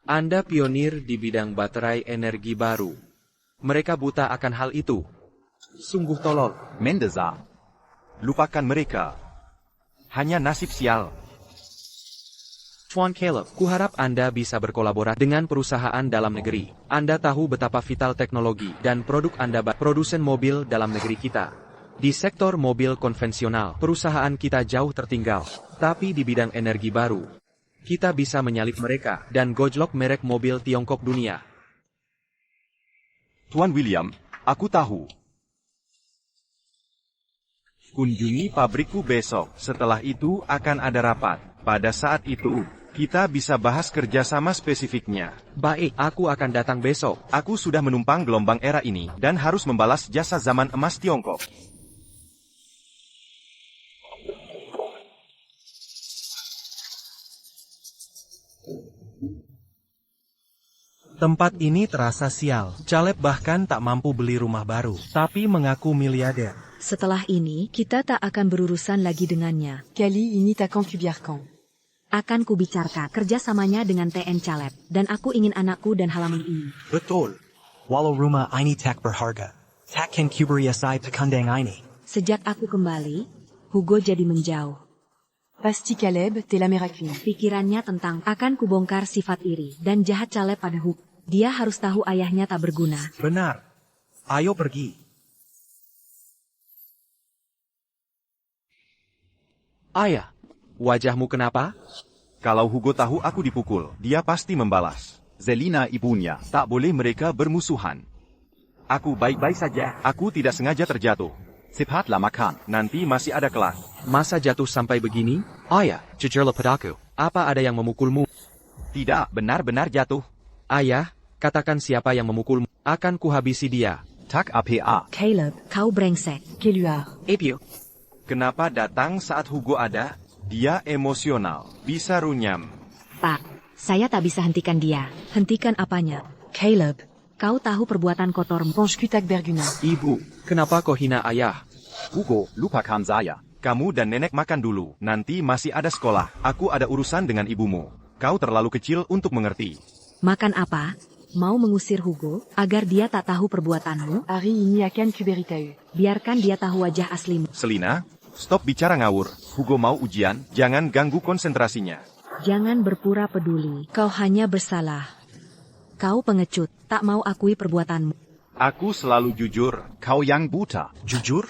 Anda pionir di bidang baterai energi baru. Mereka buta akan hal itu. Sungguh tolol. Mendeza. Lupakan mereka. Hanya nasib sial. Tuan Caleb, kuharap Anda bisa berkolaborasi dengan perusahaan dalam negeri. Anda tahu betapa vital teknologi dan produk Anda produsen mobil dalam negeri kita. Di sektor mobil konvensional, perusahaan kita jauh tertinggal. Tapi di bidang energi baru, kita bisa menyalip mereka dan gojlok merek mobil Tiongkok dunia. Tuan William, aku tahu. Kunjungi pabrikku besok. Setelah itu akan ada rapat. Pada saat itu, kita bisa bahas kerjasama spesifiknya. Baik, aku akan datang besok. Aku sudah menumpang gelombang era ini dan harus membalas jasa zaman emas Tiongkok. Tempat ini terasa sial. Caleb bahkan tak mampu beli rumah baru, tapi mengaku miliarder. Setelah ini, kita tak akan berurusan lagi dengannya. Kali ini takkan kubiarkan. Akan kubicarakan kerjasamanya dengan TN Caleb, dan aku ingin anakku dan halaman ini. Betul. Walau rumah ini tak berharga. Takkan kuberiasai pekundang ini. Sejak aku kembali, Hugo jadi menjauh. Pasti Caleb, t'es la miracle. Pikirannya tentang akan kubongkar sifat iri dan jahat Caleb pada Hugo. Dia harus tahu ayahnya tak berguna. Benar. Ayo pergi. Ayah, wajahmu kenapa? Kalau Hugo tahu aku dipukul, dia pasti membalas. Zelina ibunya. Tak boleh mereka bermusuhan. Aku baik-baik saja. Aku tidak sengaja terjatuh. Siphatlah makan. Nanti masih ada kelas. Masa jatuh sampai begini? Ayah, jujurlah padaku. Apa ada yang memukulmu? Tidak, benar-benar jatuh. Ayah, katakan siapa yang memukulmu. Akan kuhabisi dia. Tak apa. Caleb, kau brengsek. Keluar. Epio. Kenapa datang saat Hugo ada? Dia emosional. Bisa runyam. Pak, saya tak bisa hentikan dia. Hentikan apanya? Caleb. Kau tahu perbuatan kotormu. Pengeku tak berguna. Ibu, kenapa kau hina ayah? Hugo, lupakan saya. Kamu dan nenek makan dulu, nanti masih ada sekolah. Aku ada urusan dengan ibumu. Kau terlalu kecil untuk mengerti. Makan apa? Mau mengusir Hugo, agar dia tak tahu perbuatanmu? Harry ini akan kuberitahu. Biarkan dia tahu wajah aslimu. Selina, stop bicara ngawur. Hugo mau ujian, jangan ganggu konsentrasinya. Jangan berpura peduli, kau hanya bersalah. Kau pengecut, tak mau akui perbuatanmu. Aku selalu jujur. Kau yang buta. Jujur?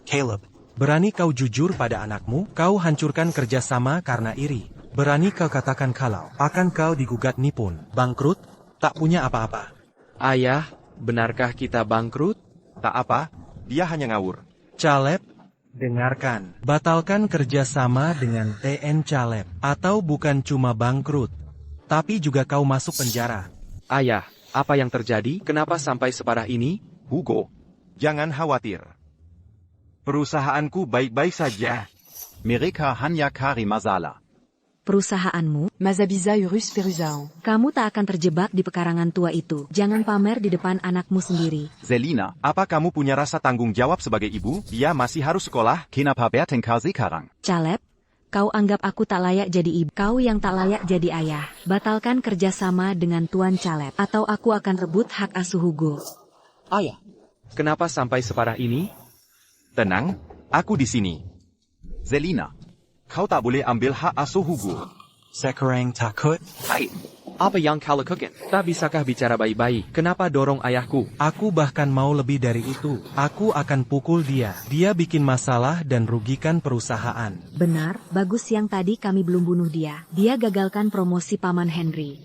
Caleb, Berani kau jujur pada anakmu? Kau hancurkan kerjasama karena iri. Berani kau katakan kalau akan kau digugat Nippon. Bangkrut? Tak punya apa-apa. Ayah, benarkah kita bangkrut? Tak apa, dia hanya ngawur. Caleb, dengarkan. Batalkan kerjasama dengan TN Caleb. Atau bukan cuma bangkrut, tapi juga kau masuk penjara. Ayah, apa yang terjadi? Kenapa sampai separah ini? Hugo, jangan khawatir. Perusahaanku baik-baik saja. Mereka hanya kari masalah. Perusahaanmu, Mazabiza Urus Peruzao. kamu tak akan terjebak di pekarangan tua itu. Jangan pamer di depan anakmu sendiri. Selina, Apa kamu punya rasa tanggung jawab sebagai ibu? Dia masih harus sekolah. kenapa bertengkar sekarang? Caleb, kau anggap aku tak layak jadi ibu. Kau yang tak layak jadi ayah. Batalkan kerjasama dengan Tuan Caleb, atau aku akan rebut hak asuh Hugo. Ayah. Kenapa sampai separah ini? Tenang, aku di sini. Selina, Kau tak boleh ambil hak asuh Hugo. Sekarang takut? Hai. Apa yang kau lakukan? Tak bisakah bicara baik-baik? Kenapa dorong ayahku? Aku bahkan mau lebih dari itu. Aku akan pukul dia. Dia bikin masalah dan rugikan perusahaan. Benar, bagus yang tadi kami belum bunuh dia. Dia gagalkan promosi Paman Henry.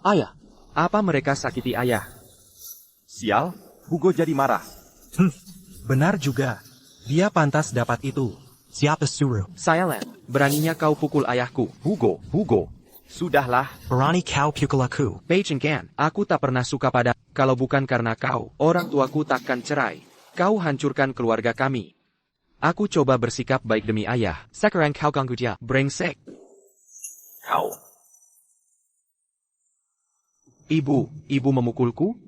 Ayah. Apa mereka sakiti ayah? Sial, Hugo jadi marah. Benar juga. Dia pantas dapat itu. Siapa suruh? Saya Len. Beraninya kau pukul ayahku. Hugo. Sudahlah. Berani kau pukul aku. Beijing kan, aku tak pernah suka pada. Kalau bukan karena kau, orang tuaku takkan cerai. Kau hancurkan keluarga kami. Aku coba bersikap baik demi ayah. Sekarang kau ganggu dia. Brengsek. Kau. Ibu memukulku?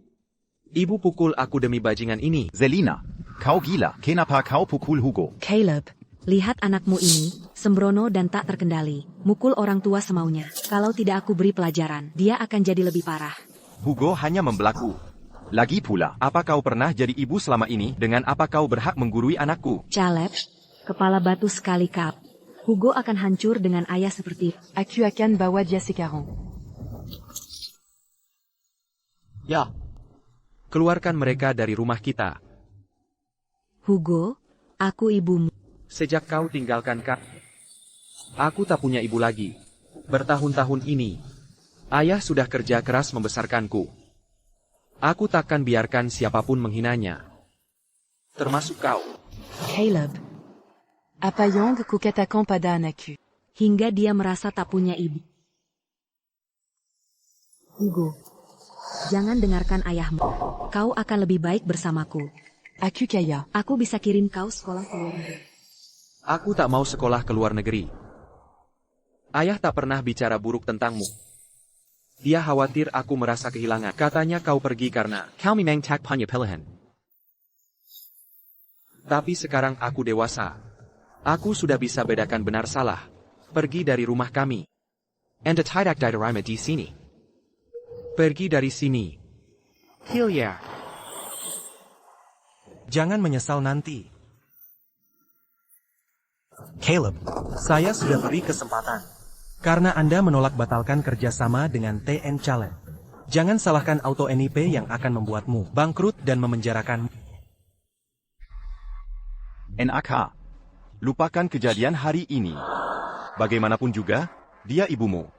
Ibu pukul aku demi bajingan ini. Selina, kau gila. Kenapa kau pukul Hugo? Caleb, lihat anakmu ini, sembrono dan tak terkendali. Mukul orang tua semaunya. Kalau tidak aku beri pelajaran, dia akan jadi lebih parah. Hugo hanya membelaku. Lagi pula, Apa kau pernah jadi ibu selama ini? Dengan apa kau berhak menggurui anakku? Caleb, kepala batu sekali kap. Hugo akan hancur dengan ayah seperti Aku akan bawa dia sekarang. Ya. Keluarkan mereka dari rumah kita. Hugo, aku ibumu. Sejak kau tinggalkan kak, aku tak punya ibu lagi. Bertahun-tahun ini, ayah sudah kerja keras membesarkanku. Aku takkan biarkan siapapun menghinanya. Termasuk kau. Caleb. Apa yang kukatakan pada anakku? Hingga dia merasa tak punya ibu. Hugo, jangan dengarkan ayahmu. Kau akan lebih baik bersamaku. Aku kaya. Aku bisa kirim kau sekolah ke luar negeri. Aku tak mau sekolah ke luar negeri. Ayah tak pernah bicara buruk tentangmu. Dia khawatir aku merasa kehilangan. Katanya kau pergi karena kau memang tak punya pilihan. Tapi sekarang aku dewasa. Aku sudah bisa bedakan benar salah. Pergi dari rumah kami. Anda tidak diterima di sini. Pergi dari sini. Hilya. Jangan menyesal nanti. Caleb, Saya sudah beri kesempatan. Karena Anda menolak batalkan kerjasama dengan TN Caleb. Jangan salahkan auto NIP yang akan membuatmu bangkrut dan memenjarakan. NAK, Lupakan kejadian hari ini. Bagaimanapun juga, dia ibumu.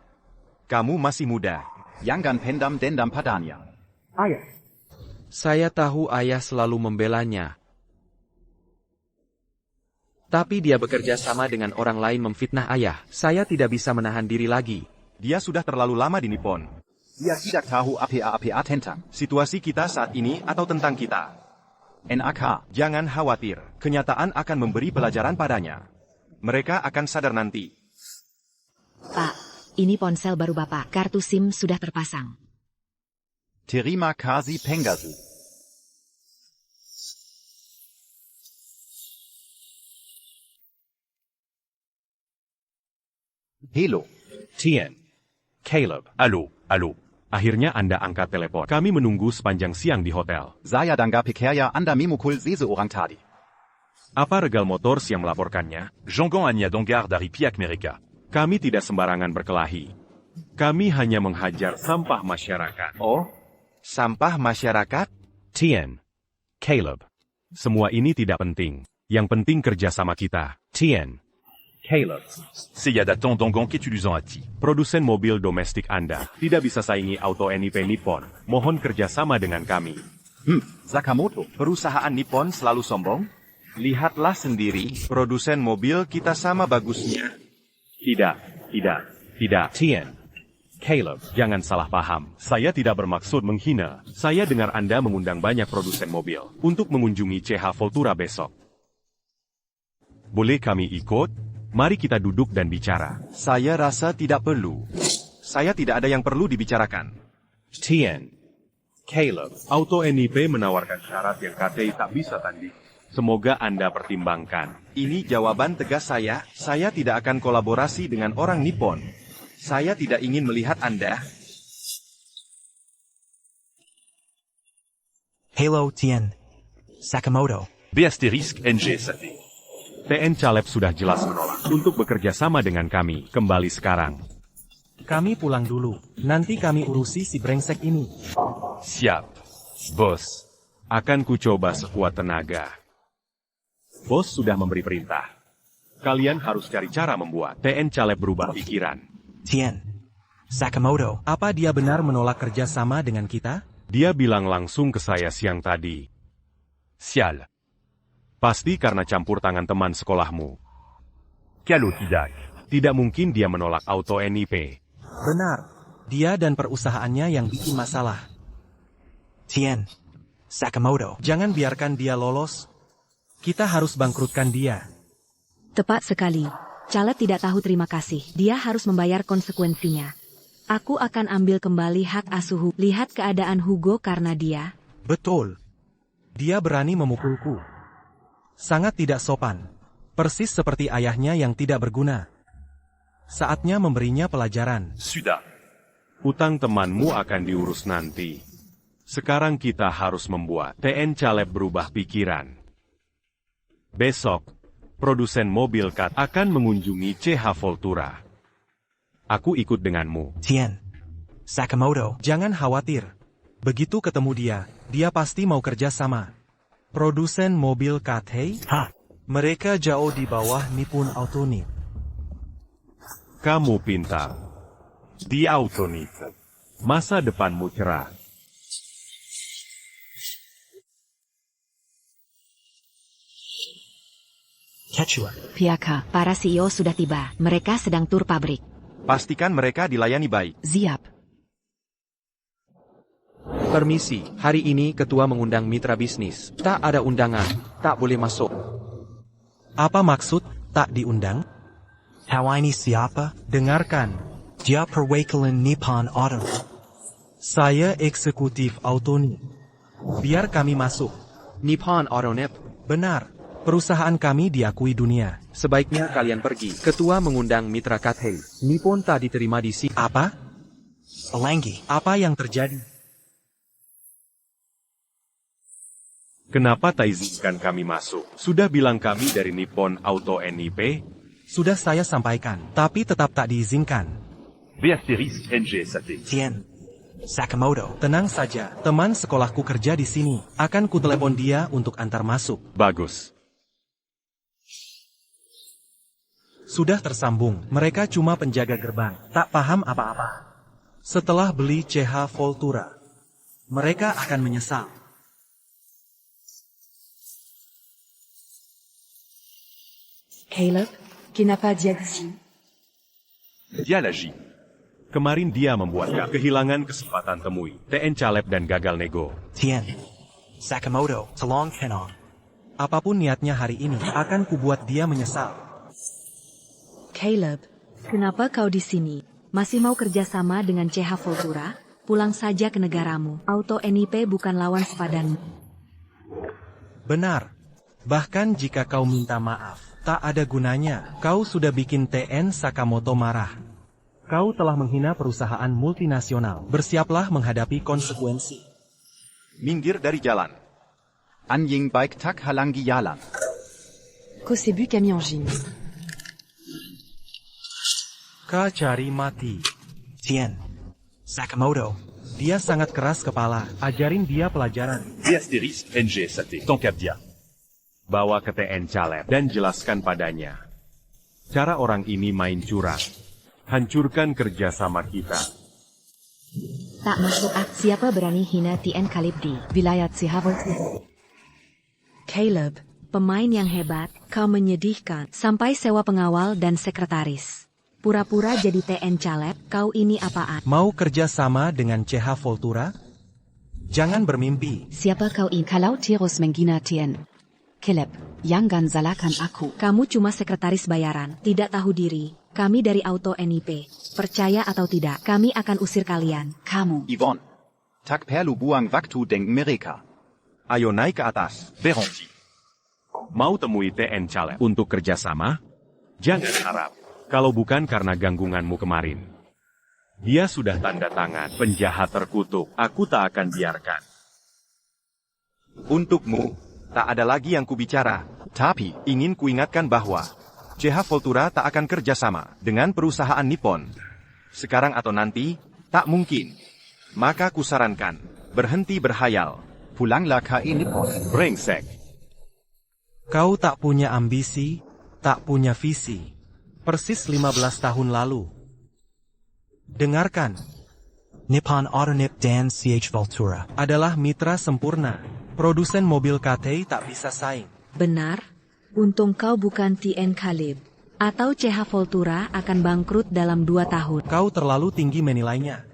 Kamu masih muda. jangan pendam dendam padanya. Ayah. Saya tahu ayah selalu membelanya. Tapi dia bekerja sama dengan orang lain memfitnah ayah. Saya tidak bisa menahan diri lagi. Dia sudah terlalu lama di Nippon. Dia tidak tahu apa-apa tentang Situasi kita saat ini atau tentang kita. NAK. Jangan khawatir, kenyataan akan memberi pelajaran padanya. Mereka akan sadar nanti. Pak, ini ponsel baru Bapak. Kartu SIM sudah terpasang. Terima kasih Pengasu. Hello. Tien. Caleb. Allô, allô. Akhirnya Anda angkat telepon. Kami menunggu sepanjang siang di hotel. Saya danga pekerja Anda memukul seseorang tadi. Apa Regal Motors yang melaporkannya? Jeonggon Anya Dongar dari pihak mereka. Kami tidak sembarangan berkelahi. Kami hanya menghajar sampah masyarakat. Oh, sampah masyarakat? Tien. Caleb. Semua ini tidak penting. Yang penting kerjasama kita. Tien. Caleb. Seiya datang Dongon qu'utilisant Ati. Produsen mobil domestik Anda tidak bisa saingi Auto NIP Nippon. Mohon kerjasama dengan kami. Sakamoto. Perusahaan Nippon selalu sombong? Lihatlah sendiri, produsen mobil kita sama bagusnya. Tidak. Tien. Caleb, jangan salah paham. Saya tidak bermaksud menghina. Saya dengar Anda mengundang banyak produsen mobil untuk mengunjungi CH Voltura besok. Boleh kami ikut? Mari kita duduk dan bicara. Saya rasa tidak perlu. Saya tidak ada yang perlu dibicarakan. Tien. Caleb, Auto NIP menawarkan syarat yang KTI tak bisa tanding. Semoga Anda pertimbangkan. Ini jawaban tegas saya tidak akan kolaborasi dengan orang Nippon. Saya tidak ingin melihat Anda. Hello, Tien. Sakamoto. BSTRISK NG1. TN Caleb sudah jelas menolak untuk bekerja sama dengan kami. Kembali sekarang. Kami pulang dulu. Nanti kami urusi si brengsek ini. Siap. Bos. Akan kucoba sekuat tenaga. Bos sudah memberi perintah. Kalian harus cari cara membuat TN Caleb berubah pikiran. Tien. Sakamoto. Apa dia benar menolak kerjasama dengan kita? Dia bilang langsung ke saya siang tadi. Sial. Pasti karena campur tangan teman sekolahmu. Kalau tidak. Tidak mungkin dia menolak Auto NIP. Benar. Dia dan perusahaannya yang bikin masalah. Tien. Sakamoto. Jangan biarkan dia lolos. Kita harus bangkrutkan dia. Tepat sekali. Caleb tidak tahu terima kasih. Dia harus membayar konsekuensinya. Aku akan ambil kembali hak asuh. Lihat keadaan Hugo karena dia. Betul. Dia berani memukulku. Sangat tidak sopan. Persis seperti ayahnya yang tidak berguna. Saatnya memberinya pelajaran. Sudah. Utang temanmu akan diurus nanti. Sekarang kita harus membuat TN Caleb berubah pikiran. Besok, produsen mobil kat akan mengunjungi CH Voltura. Aku ikut denganmu. Tien. Sakamoto. Jangan khawatir. Begitu ketemu dia pasti mau kerja sama. Produsen mobil Kathei? Mereka jauh di bawah Nippon Auto NIP. Kamu pintar. Di Auto NIP. Masa depanmu cerah. Quechua. Piaka, para CEO sudah tiba. Mereka sedang tur pabrik. Pastikan mereka dilayani baik. Ziap. Permisi, hari ini ketua mengundang mitra bisnis. Tak ada undangan, tak boleh masuk. Apa maksud tak diundang? Tahu ini siapa? Dengarkan. Dia perwakilan Nippon Auto. Saya eksekutif Auto NIP. Biar kami masuk. Nippon Auto NIP. Benar. Perusahaan kami diakui dunia. Sebaiknya kalian pergi. Ketua mengundang mitra Kathei. Nippon tak diterima di sini. Apa? Alanggi. Apa yang terjadi? Kenapa tak izinkan kami masuk? Sudah bilang kami dari Nippon Auto NIP? Sudah saya sampaikan, tapi tetap tak diizinkan. BSTRISK NG1. Tien. Sakamoto. Tenang saja, teman sekolahku kerja di sini. Akan kutelepon dia untuk antar masuk. Bagus. Sudah tersambung, mereka cuma penjaga gerbang, tak paham apa-apa. Setelah beli CH Voltura, mereka akan menyesal. Caleb, qui n'a pas dit. Dia lagi. Kemarin dia membuat kehilangan kesempatan temui TN Caleb dan gagal nego. Tien. Sakamoto. Talong Kenong. Apapun niatnya hari ini, akan kubuat dia menyesal. Caleb, kenapa kau di sini? Masih mau kerjasama dengan CH Voltura? Pulang saja ke negaramu. Auto NIP bukan lawan sepadanmu. Benar. Bahkan jika kau minta maaf, Tak ada gunanya, kau sudah bikin TN Sakamoto marah. Kau telah menghina perusahaan multinasional. Bersiaplah menghadapi konsekuensi. Minggir dari jalan. Anjing baik tak halangi jalan. Kosebu kami en Jin. Kau cari mati. Tien. Sakamoto. Dia sangat keras kepala. Ajarin dia pelajaran. Diasteris, NGSAT, Tonkabdia. Bawa ke TN Caleb dan jelaskan padanya. Cara orang ini main curang. Hancurkan kerjasama kita. Tak masuk akal. Siapa berani hina TN Caleb di wilayah Cihavol? Caleb, pemain yang hebat, kau menyedihkan. Sampai sewa pengawal dan sekretaris. Pura-pura jadi TN Caleb, kau ini apaan? Mau kerja sama dengan CH Voltura? Jangan bermimpi. Siapa kau ini? Kalau terus menghina Tien Caleb, jangan salahkan aku. Kamu cuma sekretaris bayaran, tidak tahu diri. Kami dari Auto NIP. Percaya atau tidak, kami akan usir kalian. Kamu. Yvonne. Tak perlu buang waktu dengan mereka. Ayo naik ke atas. Berhenti. Mau temui TN Caleb untuk kerjasama? Jangan harap. Kalau bukan karena ganggunganmu kemarin. Dia sudah tanda tangan, penjahat terkutuk. Aku tak akan biarkan. Untukmu, tak ada lagi yang kubicara. Tapi, ingin kuingatkan bahwa CH Voltura tak akan kerjasama dengan perusahaan Nippon. Sekarang atau nanti, tak mungkin. Maka kusarankan, berhenti berhayal. Pulanglah ke Nippon. Brengsek. Kau tak punya ambisi, tak punya visi. Persis 15 tahun lalu. Dengarkan. Nippon Autonip Dan CH Voltura Adalah mitra sempurna. Produsen mobil KT tak bisa saing. Benar? Untung kau bukan TN Caleb. Atau CH Voltura akan bangkrut dalam 2 tahun. Kau terlalu tinggi menilainya.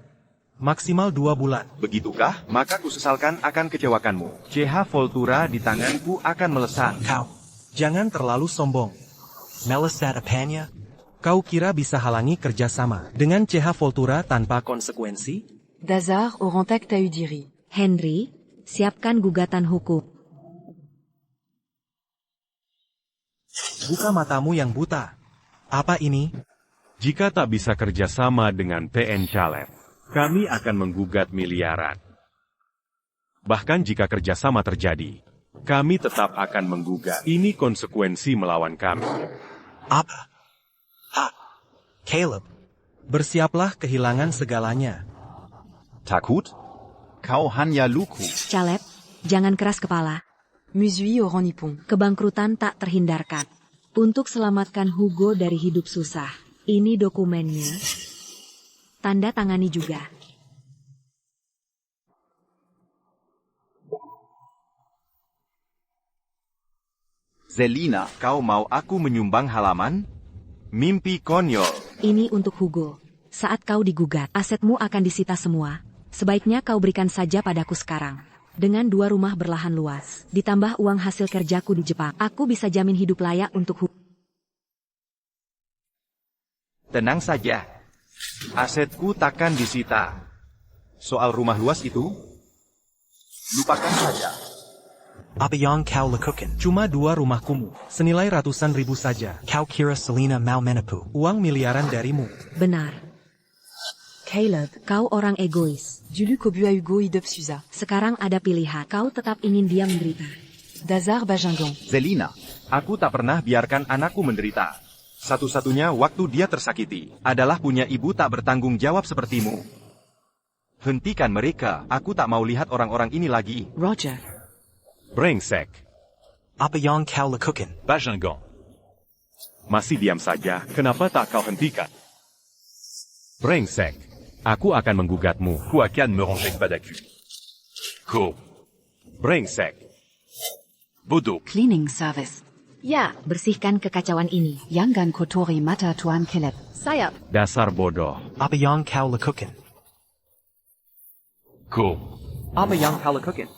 Maksimal 2 bulan. Begitukah? Maka kusesalkan akan kecewakanmu. CH Voltura di tanganku akan melesat. Kau. Jangan terlalu sombong. Melisat apanya? Kau kira bisa halangi kerjasama dengan CH Voltura tanpa konsekuensi? Dazar Orantak Taudiri. Henry, siapkan gugatan hukum. Buka matamu yang buta. Apa ini? Jika tak bisa kerjasama dengan TN Caleb, kami akan menggugat miliaran. Bahkan jika kerjasama terjadi, kami tetap akan menggugat. Ini konsekuensi melawan kami. Apa? Caleb. Bersiaplah kehilangan segalanya. Takut? Kau hanya luku. Caleb, jangan keras kepala. Musui Oran Nippon. Kebangkrutan tak terhindarkan. Untuk selamatkan Hugo dari hidup susah. Ini dokumennya. Tanda tangani juga. Selina, Kau mau aku menyumbang halaman? Mimpi konyol. Ini untuk Hugo. Saat kau digugat, asetmu akan disita semua. Sebaiknya kau berikan saja padaku sekarang. Dengan 2 rumah berlahan luas, ditambah uang hasil kerjaku di Jepang, aku bisa jamin hidup layak untuk Hugo. Tenang saja. Asetku takkan disita. Soal rumah luas itu, lupakan saja. Apa yang kau lakukan? Cuma 2 rumah kumuh, senilai ratusan ribu saja. Kau kira Selina mau menipu? Uang miliaran darimu. Benar. Caleb, kau orang egois. Dulu Kobu a Hugo Idop Suza. Sekarang ada pilihan, kau tetap ingin dia menderita. Dazar Bajangan. Selina, Aku tak pernah biarkan anakku menderita. Satu-satunya waktu dia tersakiti adalah punya ibu tak bertanggung jawab sepertimu. Hentikan mereka, aku tak mau lihat orang-orang ini lagi. Roger. Brengsek. Apa yang kau lakukan? Bajangan. Masih diam saja, kenapa tak kau hentikan? Brengsek. Aku akan menggugatmu. Kuakan me ranger padaku. Ko. Brengsek. Bodoh. Cleaning Service. Ya, bersihkan kekacauan ini. Jangan kotori mata Tuan Caleb. Sayap. Dasar bodoh. Apa yang kau lakukan? Ko. Apa yang kau lakukan?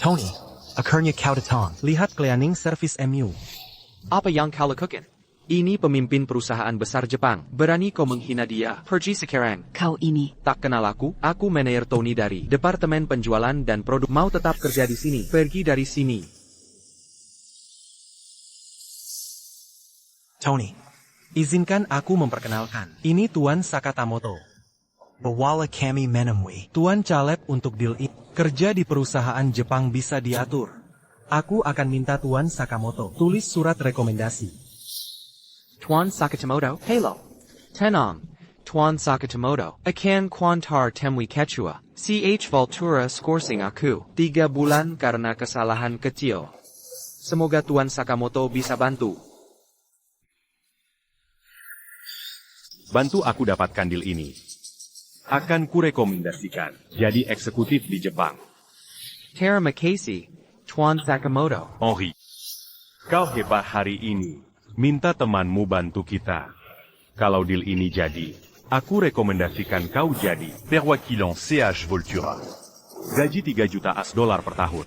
Tony, akhirnya kau datang. Lihat cleaning service MU. Apa yang kau lakukan? Ini pemimpin perusahaan besar Jepang. Berani kau menghina dia. Pergi sekarang. Kau ini. Tak kenal aku manajer Tony dari Departemen Penjualan dan Produk. Mau tetap kerja di sini. Pergi dari sini. Tony. Izinkan aku memperkenalkan. Ini Tuan Sakatamoto. Bawala kami menemui. Tuan Caleb untuk deal ini. Kerja di perusahaan Jepang bisa diatur. Aku akan minta Tuan Sakamoto tulis surat rekomendasi. Tuan Sakamoto, Halo. Tenang. Tuan Sakamoto, akan kwantar temui kecua. CH Voltura scoring aku. 3 bulan karena kesalahan kecil. Semoga Tuan Sakamoto bisa bantu. Bantu aku dapatkan deal ini. Akan kurekomendasikan jadi eksekutif di Jepang. Terima kasih, Tuan Sakamoto. Henry, kau hebat hari ini. Minta temanmu bantu kita. Kalau deal ini jadi, aku rekomendasikan kau jadi Perwakilan CH Voltura. gaji 3 juta $3 per tahun.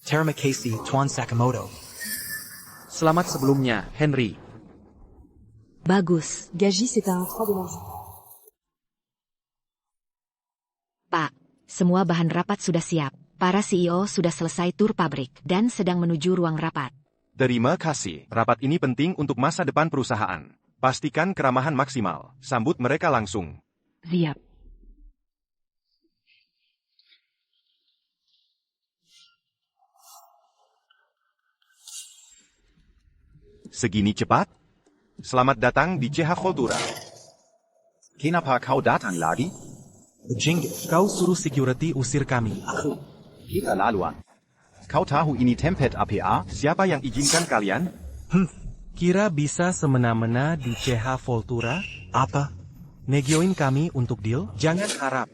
Terima kasih, Tuan Sakamoto. Selamat sebelumnya, Henry. Bagus. Gaji, c'est un 3 de l'argent. Pak, semua bahan rapat sudah siap. Para CEO sudah selesai tur pabrik dan sedang menuju ruang rapat. Terima kasih. Rapat ini penting untuk masa depan perusahaan. Pastikan keramahan maksimal. Sambut mereka langsung. Siap. Segini cepat? Selamat datang di CH Voltura. Kenapa kau datang lagi? Jingle, kau suruh security usir kami. Kita laluan. Kau tahu ini tempat APA? Siapa yang izinkan kalian? Kira bisa semena-mena di CH Voltura? Apa? Negioin kami untuk deal? Jangan harap.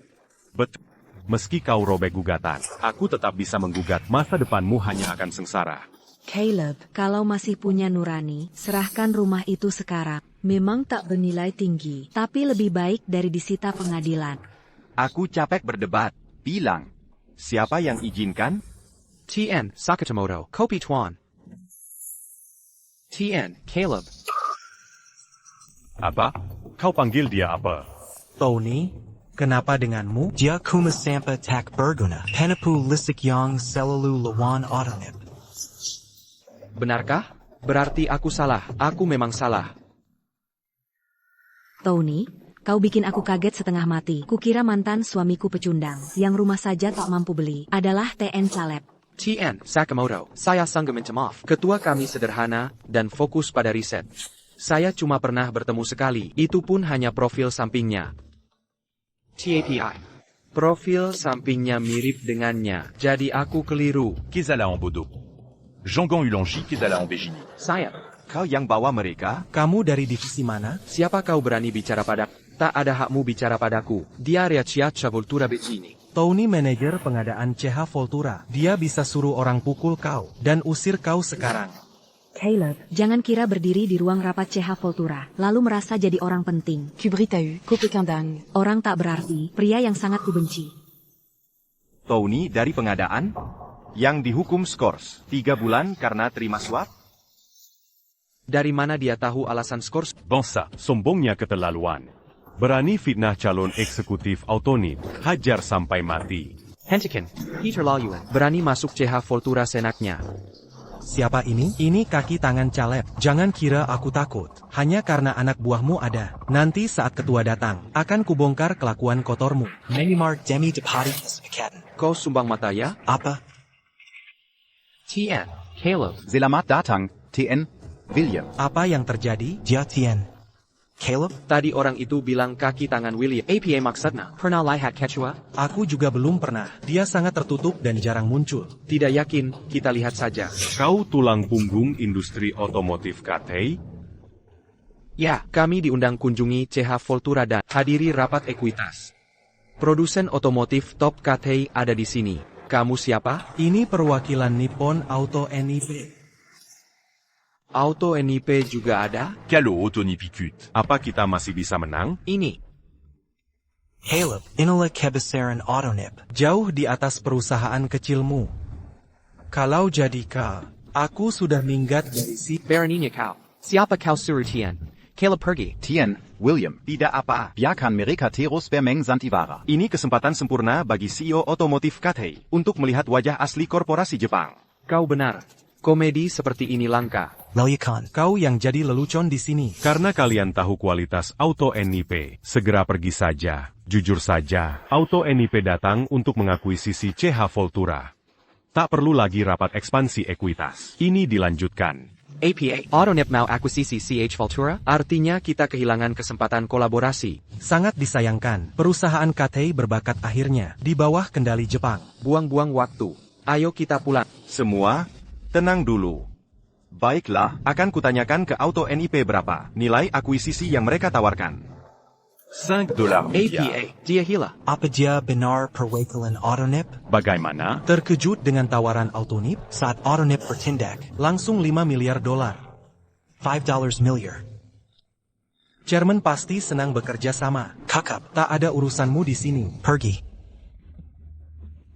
Betul. Meski kau robek gugatan, aku tetap bisa menggugat. Masa depanmu hanya akan sengsara. Caleb, kalau masih punya nurani, serahkan rumah itu sekarang. Memang tak bernilai tinggi, tapi lebih baik dari disita pengadilan. Aku capek berdebat. Bilang. Siapa yang izinkan? TN, Sakamoto, Kopi Tuan. TN, Caleb. Apa? Kau panggil dia apa? Tony, kenapa denganmu? Dia kumasampa tak berguna. Penapu lisik yang selalu lawan otonip. Benarkah? Berarti aku salah. Aku memang salah. Tony, kau bikin aku kaget setengah mati. Kukira mantan suamiku pecundang, yang rumah saja tak mampu beli, adalah TN Caleb. TN, Sakamoto, saya sanggup minta maaf. Ketua kami sederhana dan fokus pada riset. Saya cuma pernah bertemu sekali, itu pun hanya profil sampingnya. TAPI. Profil sampingnya mirip dengannya, jadi aku keliru. Kezala en Bodo. Jangan Ulangi Kezala en Begini. Saya. Kau yang bawa mereka? Kamu dari divisi mana? Siapa kau berani bicara padaku? Tak ada hakmu bicara padaku. Dia CH Voltura Begini. Tony manajer pengadaan CH Voltura. Dia bisa suruh orang pukul kau dan usir kau sekarang. Caleb, jangan kira berdiri di ruang rapat CH Voltura, lalu merasa jadi orang penting. Kubritahu, Kopekandang. Orang tak berarti, pria yang sangat kubenci. Tony dari pengadaan? Yang dihukum skors 3 bulan karena terima suap? Dari mana dia tahu alasan skors? Bangsa, sombongnya keterlaluan. Berani fitnah calon eksekutif otonim, hajar sampai mati. Hentikan, Peter Layuan. Berani masuk CH Voltura senaknya. Siapa ini? Ini kaki tangan Caleb. Jangan kira aku takut. Hanya karena anak buahmu ada. Nanti saat ketua datang, akan kubongkar kelakuan kotormu. Neymar demi depati kesepakatan. Kau sumbang mata ya? Apa? TN, Caleb. Selamat datang, TN William. Apa yang terjadi? Dia Tien. Caleb? Tadi orang itu bilang kaki tangan William. APA maksudnya. Pernah lihat Quechua? Aku juga belum pernah. Dia sangat tertutup dan jarang muncul. Tidak yakin, kita lihat saja. Kau tulang punggung industri otomotif Cathay? Ya, kami diundang kunjungi CH Voltura dan hadiri rapat ekuitas. Produsen otomotif top Cathay ada di sini. Kamu siapa? Ini perwakilan Nippon Auto NIP. Auto NIP juga ada? Calo Otoni Picut. Apa kita masih bisa menang? Ini. Caleb, inilah kebesaran Autonip. Jauh di atas perusahaan kecilmu. Kalau jadi kau, aku sudah minggat dari si... Beraninya kau. Siapa kau suruh Tien? Caleb pergi. TN William. Tidak apa. Biarkan mereka terus bermain sandiwara. Ini kesempatan sempurna bagi CEO otomotif Cathay untuk melihat wajah asli korporasi Jepang. Kau benar. Komedi seperti ini langka. Leliakan. Kau yang jadi lelucon di sini. Karena kalian tahu kualitas Auto NIP, segera pergi saja. Jujur saja, Auto NIP datang untuk mengakuisisi CH Voltura. Tak perlu lagi rapat ekspansi ekuitas. Ini dilanjutkan. APA, Autonip mau akuisisi CH Voltura, artinya kita kehilangan kesempatan kolaborasi. Sangat disayangkan, perusahaan KT berbakat akhirnya di bawah kendali Jepang. Buang-buang waktu. Ayo kita pulang. Semua, tenang dulu. Baiklah, akan kutanyakan ke Auto NIP berapa nilai akuisisi yang mereka tawarkan. $5 milliards. APA, dia gila. Apa dia benar perwakilan Autonip? Bagaimana? Terkejut dengan tawaran Autonip? Saat Autonip bertindak, Langsung $5 miliar. $5 miliar. Chairman pasti senang bekerja sama. Kakap. Tak ada urusanmu di sini. Pergi.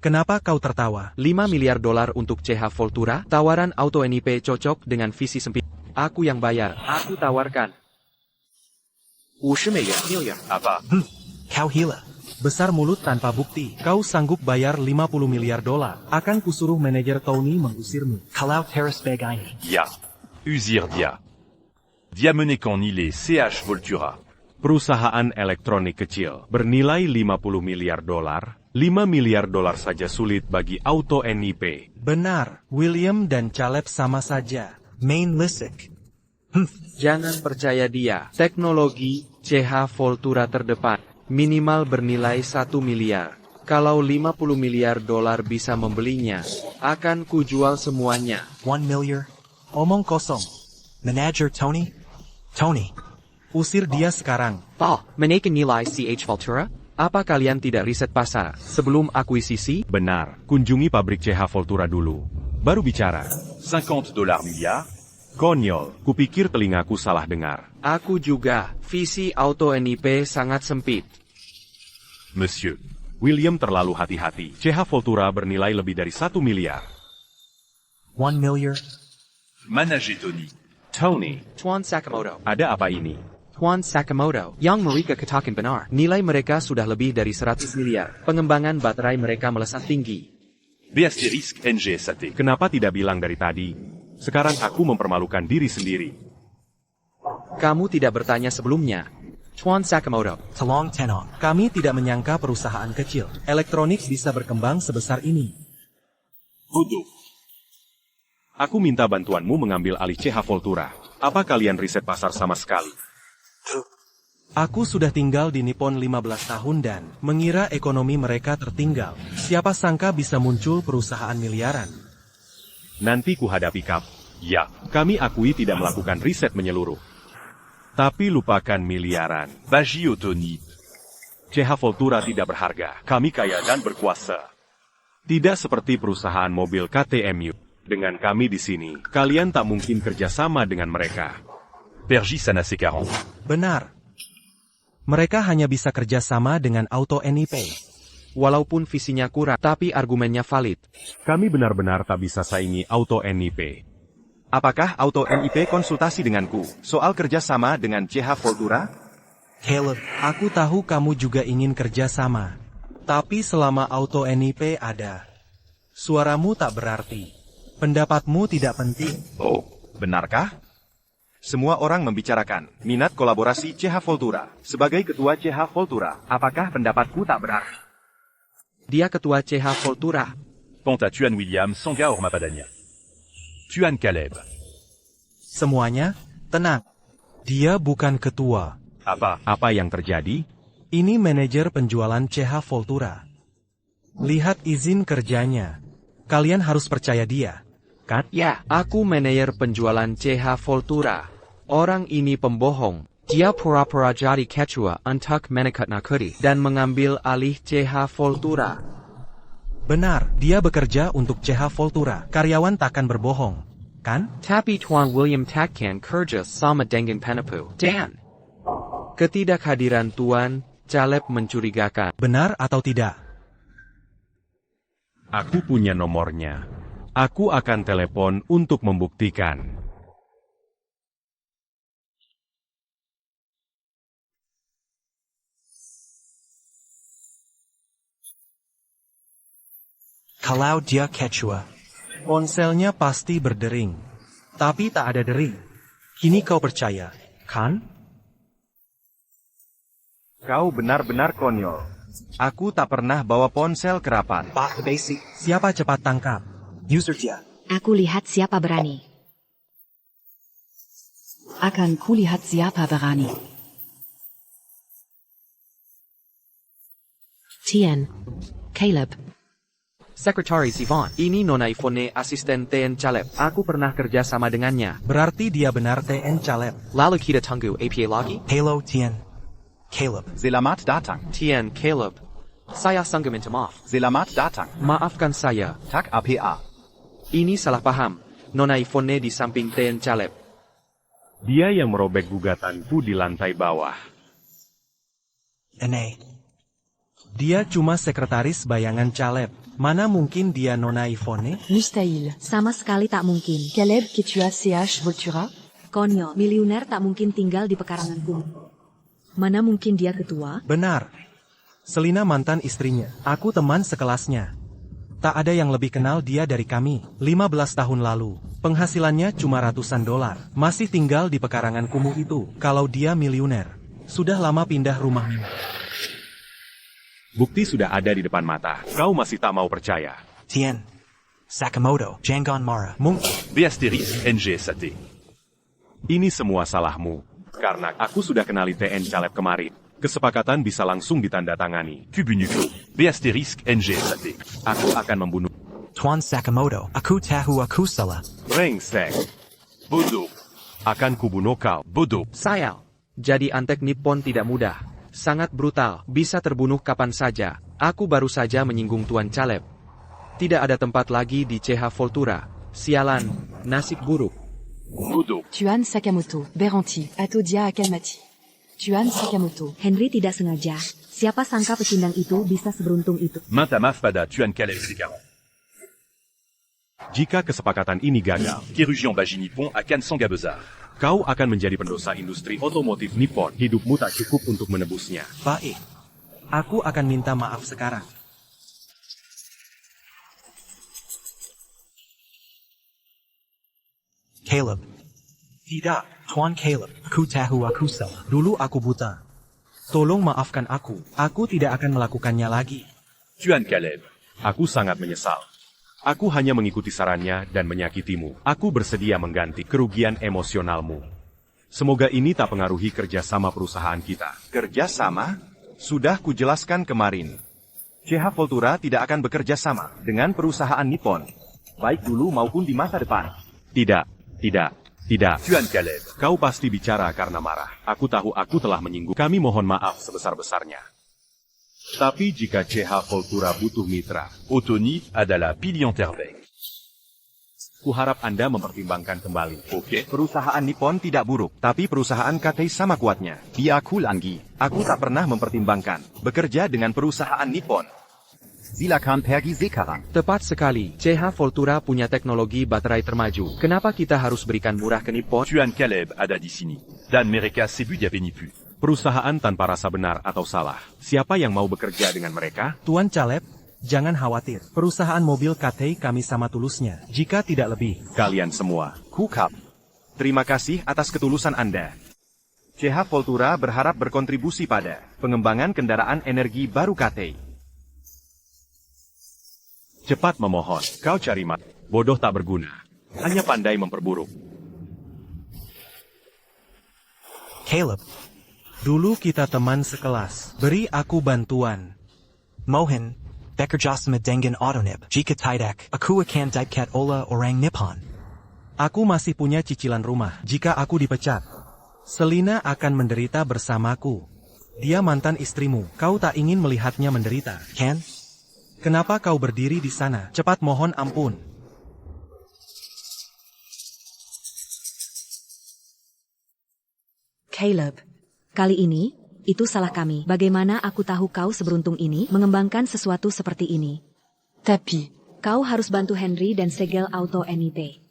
Kenapa kau tertawa? $5 miliar untuk CH Voltura, tawaran Auto NIP cocok dengan visi sempit. Aku yang bayar, aku tawarkan. 50 miliar. Apa? Kau gila. Besar mulut tanpa bukti. Kau sanggup bayar $50 miliar. Akan kusuruh manajer Tony mengusirmu. Kalau teras begini. Ya. Usir dia. Dia menekan nilai CH Voltura. Perusahaan elektronik kecil bernilai $50 miliar. $5 miliar saja sulit bagi Auto NIP. Benar, William dan Caleb sama saja. Main listrik. Jangan percaya dia. Teknologi CH Voltura terdepan, minimal bernilai 1 miliar. Kalau $50 miliar bisa membelinya, akan kujual semuanya. 1 miliar. Omong kosong. Manager Tony? Tony. Usir dia sekarang. Menaikkan nilai CH Voltura? Apa kalian tidak riset pasar sebelum akuisisi? Benar, kunjungi pabrik CH Voltura dulu. Baru bicara. $50 milliards. Konyol, kupikir telingaku salah dengar. Aku juga. Visi Auto NIP sangat sempit. Monsieur. William terlalu hati-hati. CH Voltura bernilai lebih dari 1 miliar. 1 miliar. Manager Tony. Tony, Tuan Sakamoto. ada apa ini? Tuan Sakamoto, yang mereka katakan benar. Nilai mereka sudah lebih dari 100 miliar. Pengembangan baterai mereka melesat tinggi. BSD NGSAT. Kenapa tidak bilang dari tadi? Sekarang aku mempermalukan diri sendiri. Kamu tidak bertanya sebelumnya. Tuan Sakamoto. Tolong tenang. Kami tidak menyangka perusahaan kecil elektronik bisa berkembang sebesar ini. Bodoh. Aku minta bantuanmu mengambil alih CH Voltura. Apa kalian riset pasar sama sekali? Aku sudah tinggal di Nippon 15 tahun dan mengira ekonomi mereka tertinggal. Siapa sangka bisa muncul perusahaan miliaran. Nanti ku hadapi kap. Ya. Kami akui tidak melakukan riset menyeluruh. Tapi lupakan miliaran. Bagi Autonip. CH Voltura tidak berharga. Kami kaya dan berkuasa. Tidak seperti perusahaan mobil KTMU. Dengan kami di sini, kalian tak mungkin kerjasama dengan mereka. Pergi sana C40. Benar. Mereka hanya bisa kerjasama dengan Auto NIP. Walaupun visinya kurang, tapi argumennya valid. Kami benar-benar tak bisa saingi Auto NIP. Apakah Auto NIP konsultasi denganku soal kerjasama dengan CH Voltura? Caleb. Aku tahu kamu juga ingin kerjasama. Tapi selama Auto NIP ada, suaramu tak berarti. Pendapatmu tidak penting. Oh, benarkah? Semua orang membicarakan minat kolaborasi CH Voltura. Sebagai ketua CH Voltura, apakah pendapatku tak berarti? Dia ketua CH Voltura. Quant à Tuan William Sanga Ormapadania. Tuan Caleb. Semuanya, tenang. Dia bukan ketua. Apa yang terjadi? Ini manajer penjualan CH Voltura. Lihat izin kerjanya. Kalian harus percaya dia. Kan? Ya, aku manajer penjualan CH Voltura. Orang ini pembohong. Dia pura-pura jadi ketua untuk menekat Nakuri dan mengambil alih CH Voltura. Benar, dia bekerja untuk CH Voltura. Karyawan takkan berbohong. Kan? Tapi Tuan William takkan kerja sama dengan penipu. Dan ketidakhadiran Tuan Caleb mencurigakan. Benar atau tidak? Aku punya nomornya. Aku akan telepon untuk membuktikan. Kalau dia ketua, Ponselnya pasti berdering. Tapi tak ada dering. Kini kau percaya, kan? Kau benar-benar konyol. Aku tak pernah bawa ponsel ke rapat. Bot the basic. Siapa cepat tangkap? User dia. Aku lihat siapa berani. Akan kulihat siapa berani. Tian. Caleb. Sekretaris Yvonne, ini Nona Yvonne, asisten TN Caleb. Aku pernah kerja sama dengannya. Berarti dia benar TN Caleb. Lalu kita tunggu APA lagi? Halo, Tien. Caleb. Selamat datang. Tian Caleb. Saya sangat minta maaf. Selamat datang. Maafkan saya. Tak APA. Ini salah paham. Nona Yvonne di samping TN Caleb. Dia yang merobek gugatanku di lantai bawah. Ene. Dia cuma sekretaris bayangan Caleb. Mana mungkin dia Nona Yvonne? Mustahil. Sama sekali tak mungkin. Caleb que tu as CH Voltura? Konyol, miliuner tak mungkin tinggal di pekarangan kumuh. Mana mungkin dia ketua? Benar. Selina mantan istrinya. Aku teman sekelasnya. Tak ada yang lebih kenal dia dari kami. 15 tahun lalu. Penghasilannya cuma ratusan dolar. Masih tinggal di pekarangan kumuh itu. Kalau dia miliuner. Sudah lama pindah rumah mewah. Bukti sudah ada di depan mata. Kau masih tak mau percaya. Tien. Sakamoto. Jangon Mara. Mungkin. Beastérisque NGSAT. Ini semua salahmu. Karena aku sudah kenali TN Caleb kemarin. Kesepakatan bisa langsung ditandatangani. Cubunuco. Beastérisque NGSAT. Aku akan membunuh. Tuan Sakamoto. Aku tahu aku salah. Brengsek. Bodo. Akan kubunuh kau. Bodo. Sayang. Jadi antek Nippon tidak mudah. Sangat brutal, bisa terbunuh kapan saja. Aku baru saja menyinggung Tuan Caleb. Tidak ada tempat lagi di CH Voltura. Sialan, nasib buruk. Bodo. Tuan Sakamoto. Beranti. Atodia Akalmati. Tuan Sakamoto. Henry tidak sengaja. Siapa sangka pecundang itu bisa seberuntung itu. Matamaf pada Tuan Caleb C40. Jika kesepakatan ini gagal, Kérugian Baji Nippon à Cannes Sangabezar. kau akan menjadi pendosa industri otomotif Nippon. Hidupmu tak cukup untuk menebusnya. Baik. Aku akan minta maaf sekarang. Caleb. Tidak. Tuan Caleb. Aku tahu aku salah. Dulu aku buta. Tolong maafkan aku. Aku tidak akan melakukannya lagi. Tuan Caleb. Aku sangat menyesal. Aku hanya mengikuti sarannya dan menyakitimu. Aku bersedia mengganti kerugian emosionalmu. Semoga ini tak pengaruhi kerjasama perusahaan kita. Kerjasama? Sudah kujelaskan kemarin. CH Voltura tidak akan bekerja sama dengan perusahaan Nippon. Baik dulu maupun di masa depan. Tidak. Tuan Caleb. Kau pasti bicara karena marah. Aku tahu aku telah menyinggung. Kami mohon maaf sebesar-besarnya. Tapi jika CH Voltura butuh mitra, Otoni adalah pilihan terbaik. kuharap Anda mempertimbangkan kembali. Oke. Perusahaan Nippon tidak buruk, tapi perusahaan KT sama kuatnya. Dia cool Anggi. Aku tak pernah mempertimbangkan bekerja dengan perusahaan Nippon. Silakan pergi sekarang. Tepat sekali, CH Voltura punya teknologi baterai termaju. Kenapa kita harus berikan murah ke Nippon? Tuan Caleb ada di sini. Dan mereka sebut dia penipu. Perusahaan tanpa rasa benar atau salah. Siapa yang mau bekerja dengan mereka? Tuan Caleb, jangan khawatir. Perusahaan mobil KT kami sama tulusnya. Jika tidak lebih. Kalian semua. Kukap. Terima kasih atas ketulusan Anda. CH Voltura berharap berkontribusi pada pengembangan kendaraan energi baru KT. Cepat memohon. Kau cari mat. Bodoh tak berguna. Hanya pandai memperburuk. Caleb. Dulu kita teman sekelas. Beri aku bantuan. Mohan. Bekerja sama dengan Autonip. Jika tidak, aku akan dipecat oleh orang Nippon. Aku masih punya cicilan rumah. Jika aku dipecat, Selina akan menderita bersamaku. Dia mantan istrimu. Kau tak ingin melihatnya menderita. Kan? Kenapa kau berdiri di sana? Cepat mohon ampun. Caleb. Kali ini, itu salah kami. Bagaimana aku tahu kau seberuntung ini mengembangkan sesuatu seperti ini? Tapi. Kau harus bantu Henry dan segel Auto NIT.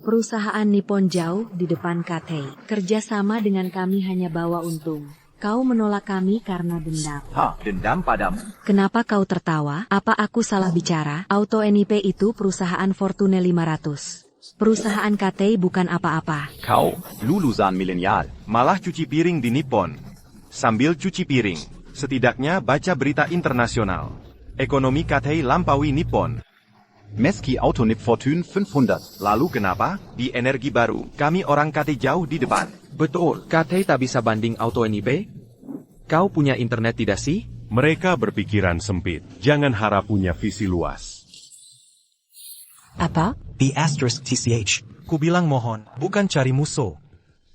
Perusahaan Nippon jauh di depan KT. Kerjasama dengan kami hanya bawa untung. Kau menolak kami karena dendam. Dendam padamu? Kenapa kau tertawa? Apa aku salah bicara? Auto NIP itu perusahaan Fortune 500. Perusahaan KT bukan apa-apa. Kau, lulusan milenial. Malah cuci piring di Nippon. Sambil cuci piring, setidaknya baca berita internasional. Ekonomi KT lampaui Nippon. Meski Autonip Fortune 500. Lalu kenapa? Di energi baru, kami orang KT jauh di depan. Betul, KT tak bisa banding Auto NIP? Kau punya internet tidak sih? Mereka berpikiran sempit. Jangan harap punya visi luas. Apa? The asterisk TCH. Ku bilang mohon, bukan cari musuh.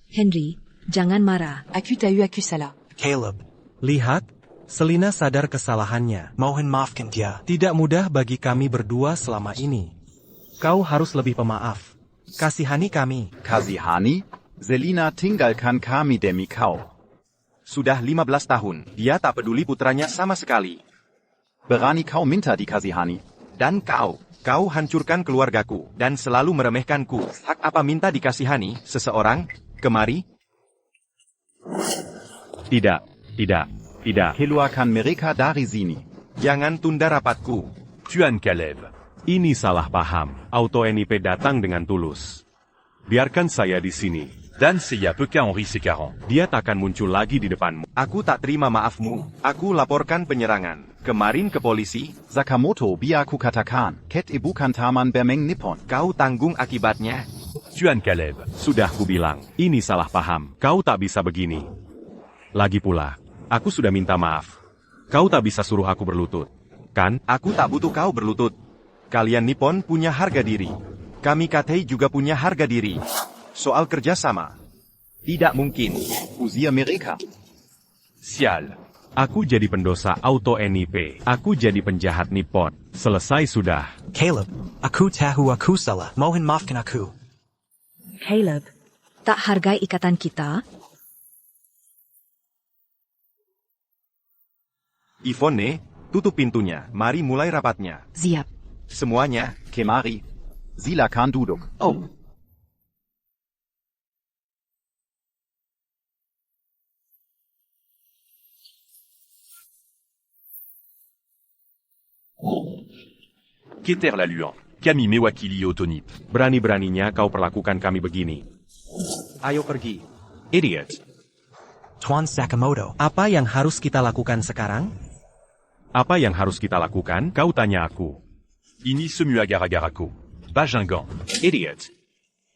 Henry, jangan marah. Aku t'as eu Salah. Caleb. Lihat, Selina sadar kesalahannya. Mohon maafkan dia. Tidak mudah bagi kami berdua selama ini. Kau harus lebih pemaaf. Kasihani kami. Kasihani? Selina tinggalkan kami demi kau. Sudah 15 tahun, dia tak peduli putranya sama sekali. Berani kau minta dikasihani? Dan kau hancurkan keluargaku, dan selalu meremehkanku. Hak apa minta dikasihani, seseorang? Kemari? Tidak. Keluarkan mereka dari sini. Jangan tunda rapatku. Tuan Caleb. Ini salah paham. Auto NIP datang dengan tulus. Biarkan saya di sini. Dan Seiya Peka Henri Secaran. Dia takkan muncul lagi di depanmu. Aku tak terima maafmu. Aku laporkan penyerangan. Kemarin ke polisi. Sakamoto, biar aku katakan, ket ibu kan taman bermain Nippon. Kau tanggung akibatnya. Tuan Caleb. Sudah kubilang, ini salah paham. Kau tak bisa begini. Lagi pula, aku sudah minta maaf. Kau tak bisa suruh aku berlutut, kan? Aku tak butuh kau berlutut. Kalian Nippon punya harga diri. Kami KT juga punya harga diri. Soal kerjasama. Tidak mungkin. Usir mereka. Sial. Aku jadi pendosa Auto NIP. Aku jadi penjahat Nippon. Selesai sudah. Caleb. Aku tahu aku salah. Mohon maafkan aku. Caleb, tak hargai ikatan kita? Yvonne, tutup pintunya. Mari mulai rapatnya. Siap. Semuanya. Kemari. Silakan duduk. Oh. Keter la Luan. Kami mewakili Autonip. Berani-beraninya kau perlakukan kami begini. Ayo pergi. Idiot. Tuan Sakamoto. Apa yang harus kita lakukan sekarang? Apa yang harus kita lakukan? Kau tanya aku. Ini semua gara-garaku. Bajingan. Idiot.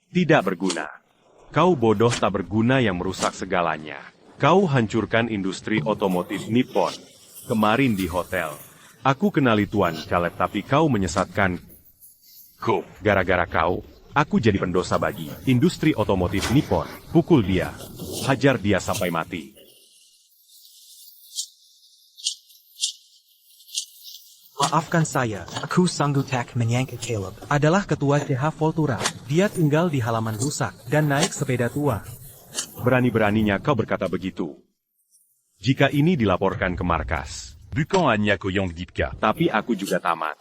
Tidak berguna. Kau bodoh tak berguna yang merusak segalanya. Kau hancurkan industri otomotif Nippon. Kemarin di hotel. Aku kenali Tuan Caleb tapi kau menyesatkan. Gara-gara kau, aku jadi pendosa bagi industri otomotif Nippon. Pukul dia. Hajar dia sampai mati. Maafkan saya. Aku sanggup menyangka Caleb. Adalah ketua CH Voltura. Dia tinggal di halaman rusak dan naik sepeda tua. Berani-beraninya kau berkata begitu. Jika ini dilaporkan ke markas. Bukan hanya Koyong Dipka. Tapi aku juga tamat.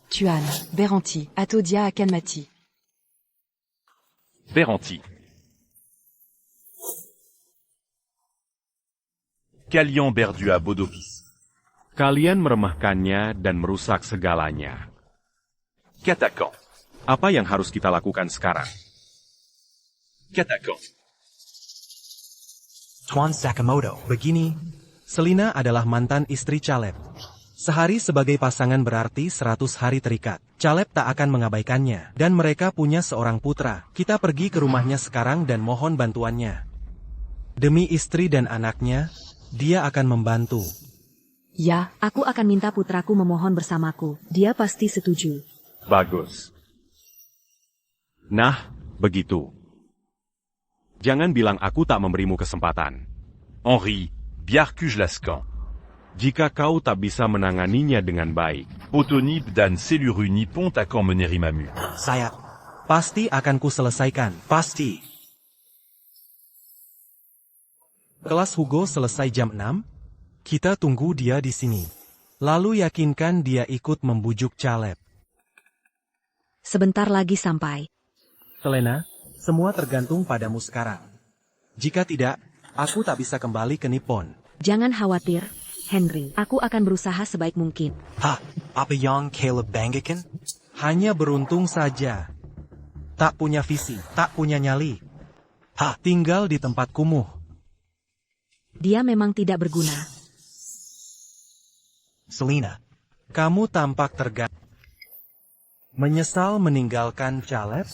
Tuan, Beranti, Atodia Akanmati. Beranti. Kalian berdua bodopis. Kalian meremehkannya dan merusak segalanya. Katakan. Apa yang harus kita lakukan sekarang? Katakan. Tuan Sakamoto. Begini, Selina adalah mantan istri Caleb. Sehari sebagai pasangan berarti 100 hari terikat. Caleb tak akan mengabaikannya. Dan mereka punya seorang putra. Kita pergi ke rumahnya sekarang dan mohon bantuannya. Demi istri dan anaknya, dia akan membantu. Ya, aku akan minta putraku memohon bersamaku. Dia pasti setuju. Bagus. Nah, begitu. Jangan bilang aku tak memberimu kesempatan. Henri, biarku laskan. Jika kau tak bisa menanganinya dengan baik. Autonip dan Seluru Nippon akan menerimamu. Saya. Pasti akan ku selesaikan. Pasti. Kelas Hugo selesai jam 6. Kita tunggu dia di sini. Lalu yakinkan dia ikut membujuk Caleb. Sebentar lagi sampai. Selena, Semua tergantung padamu sekarang. Jika tidak, aku tak bisa kembali ke Nippon. Jangan khawatir, Henry. Aku akan berusaha sebaik mungkin. Ha, apa yang Caleb banggakan? Hanya beruntung saja. Tak punya visi, tak punya nyali. Tinggal di tempat kumuh. Dia memang tidak berguna. Selena, Kamu tampak menyesal meninggalkan Caleb?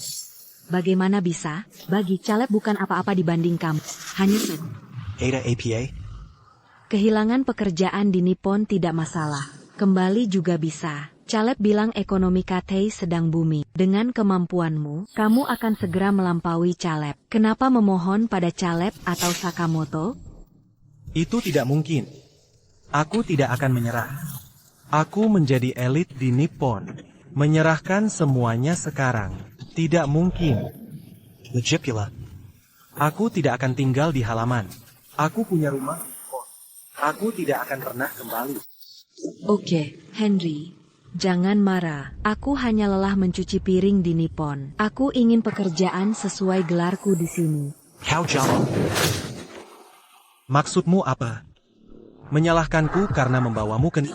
Bagaimana bisa? Bagi Caleb bukan apa-apa dibanding kamu. Hanya Ada APA? kehilangan pekerjaan di Nippon tidak masalah. Kembali juga bisa. Caleb bilang ekonomi Katei sedang booming. Dengan kemampuanmu, kamu akan segera melampaui Caleb. Kenapa memohon pada Caleb atau Sakamoto? Itu tidak mungkin. Aku tidak akan menyerah. Aku menjadi elit di Nippon. Menyerahkan semuanya sekarang. Tidak mungkin. Legipula. Aku tidak akan tinggal di halaman. Aku punya rumah. Aku tidak akan pernah kembali. Oke, Henry. Jangan marah. Aku hanya lelah mencuci piring di Nippon. Aku ingin pekerjaan sesuai gelarku di sini. How jolly. Maksudmu apa? Menyalahkanku karena membawamu ke...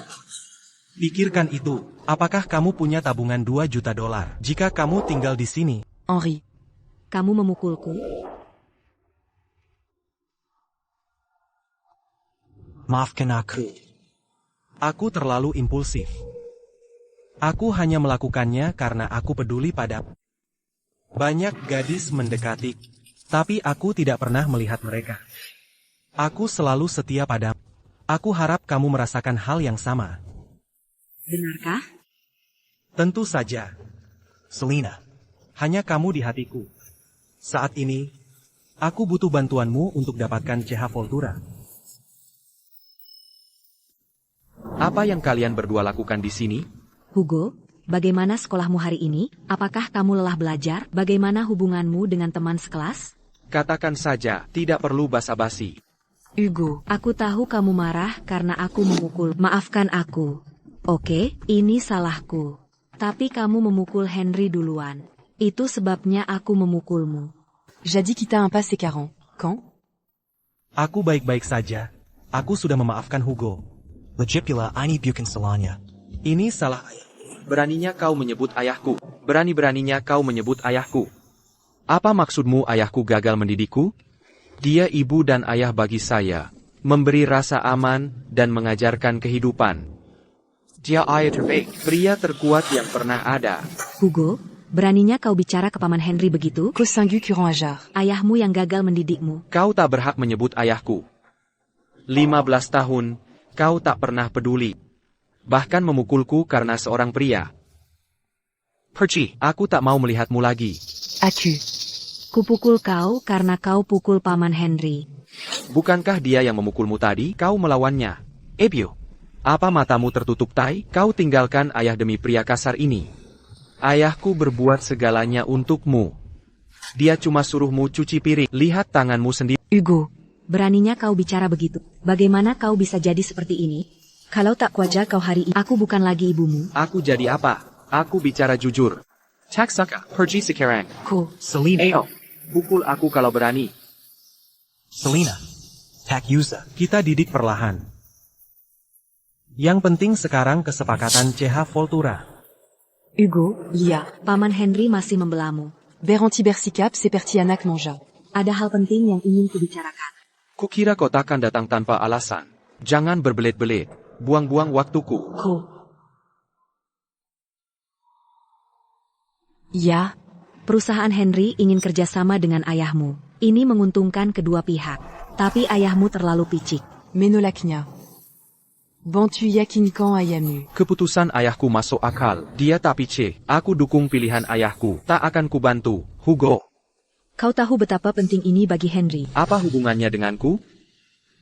Pikirkan itu. Apakah kamu punya tabungan 2 juta dolar? Jika kamu tinggal di sini... Henri. Kamu memukulku? Maafkan aku. Aku terlalu impulsif. Aku hanya melakukannya karena aku peduli padamu. Banyak gadis mendekati, tapi aku tidak pernah melihat mereka. Aku selalu setia padamu. Aku harap kamu merasakan hal yang sama. Benarkah? Tentu saja. Selena, Hanya kamu di hatiku. Saat ini, aku butuh bantuanmu untuk dapatkan CH Voltura. Apa yang kalian berdua lakukan di sini? Hugo, bagaimana sekolahmu hari ini? Apakah kamu lelah belajar? Bagaimana hubunganmu dengan teman sekelas? Katakan saja, tidak perlu basa-basi. Hugo, aku tahu kamu marah karena aku memukul. Maafkan aku. Oke, ini salahku. Tapi kamu memukul Henry duluan. Itu sebabnya aku memukulmu. Jadi kita un passé 40. Quand? Aku baik-baik saja. Aku sudah memaafkan Hugo. Legipula ini bukan salahnya. Ini salah ayah. Beraninya kau menyebut ayahku. Berani-beraninya kau menyebut ayahku. Apa maksudmu ayahku gagal mendidikku? Dia ibu dan ayah bagi saya. Memberi rasa aman dan mengajarkan kehidupan. Dia ayah terbaik. Pria terkuat yang pernah ada. Hugo, beraninya kau bicara ke Paman Henry begitu? Cosingu curant ajar. Ayahmu yang gagal mendidikmu. Kau tak berhak menyebut ayahku. 15 tahun, kau tak pernah peduli. Bahkan memukulku karena seorang pria. Perci, aku tak mau melihatmu lagi. Aku. Kupukul kau karena kau pukul Paman Henry. Bukankah dia yang memukulmu tadi? Kau melawannya. Ebio, apa matamu tertutup tai? Kau tinggalkan ayah demi pria kasar ini. Ayahku berbuat segalanya untukmu. Dia cuma suruhmu cuci piring. Lihat tanganmu sendiri. Hugo, beraninya kau bicara begitu. Bagaimana kau bisa jadi seperti ini? Kalau tak wajar kau hari ini, aku bukan lagi ibumu. Aku jadi apa? Aku bicara jujur. Taksaka, pergi sekarang. Ko. Selena. Ayo, pukul aku kalau berani. Selena. Takyuza. Kita didik perlahan. Yang penting sekarang kesepakatan CH Voltura. Hugo, Lia. Paman Henry masih membelamu. Beranti Bersikap, Seperti anak manja. Ada hal penting yang ingin kubicarakan. Kukira kau takkan datang tanpa alasan. Jangan berbelit-belit. Buang-buang waktuku. Ko. Ya. Perusahaan Henry ingin kerjasama dengan ayahmu. Ini menguntungkan kedua pihak. Tapi ayahmu terlalu picik. Menolaknya. Bantu yakin kan ayamu. Keputusan ayahku masuk akal. Dia tak picik. Aku dukung pilihan ayahku. Tak akan kubantu. Hugo. Kau tahu betapa penting ini bagi Henry. Apa hubungannya denganku?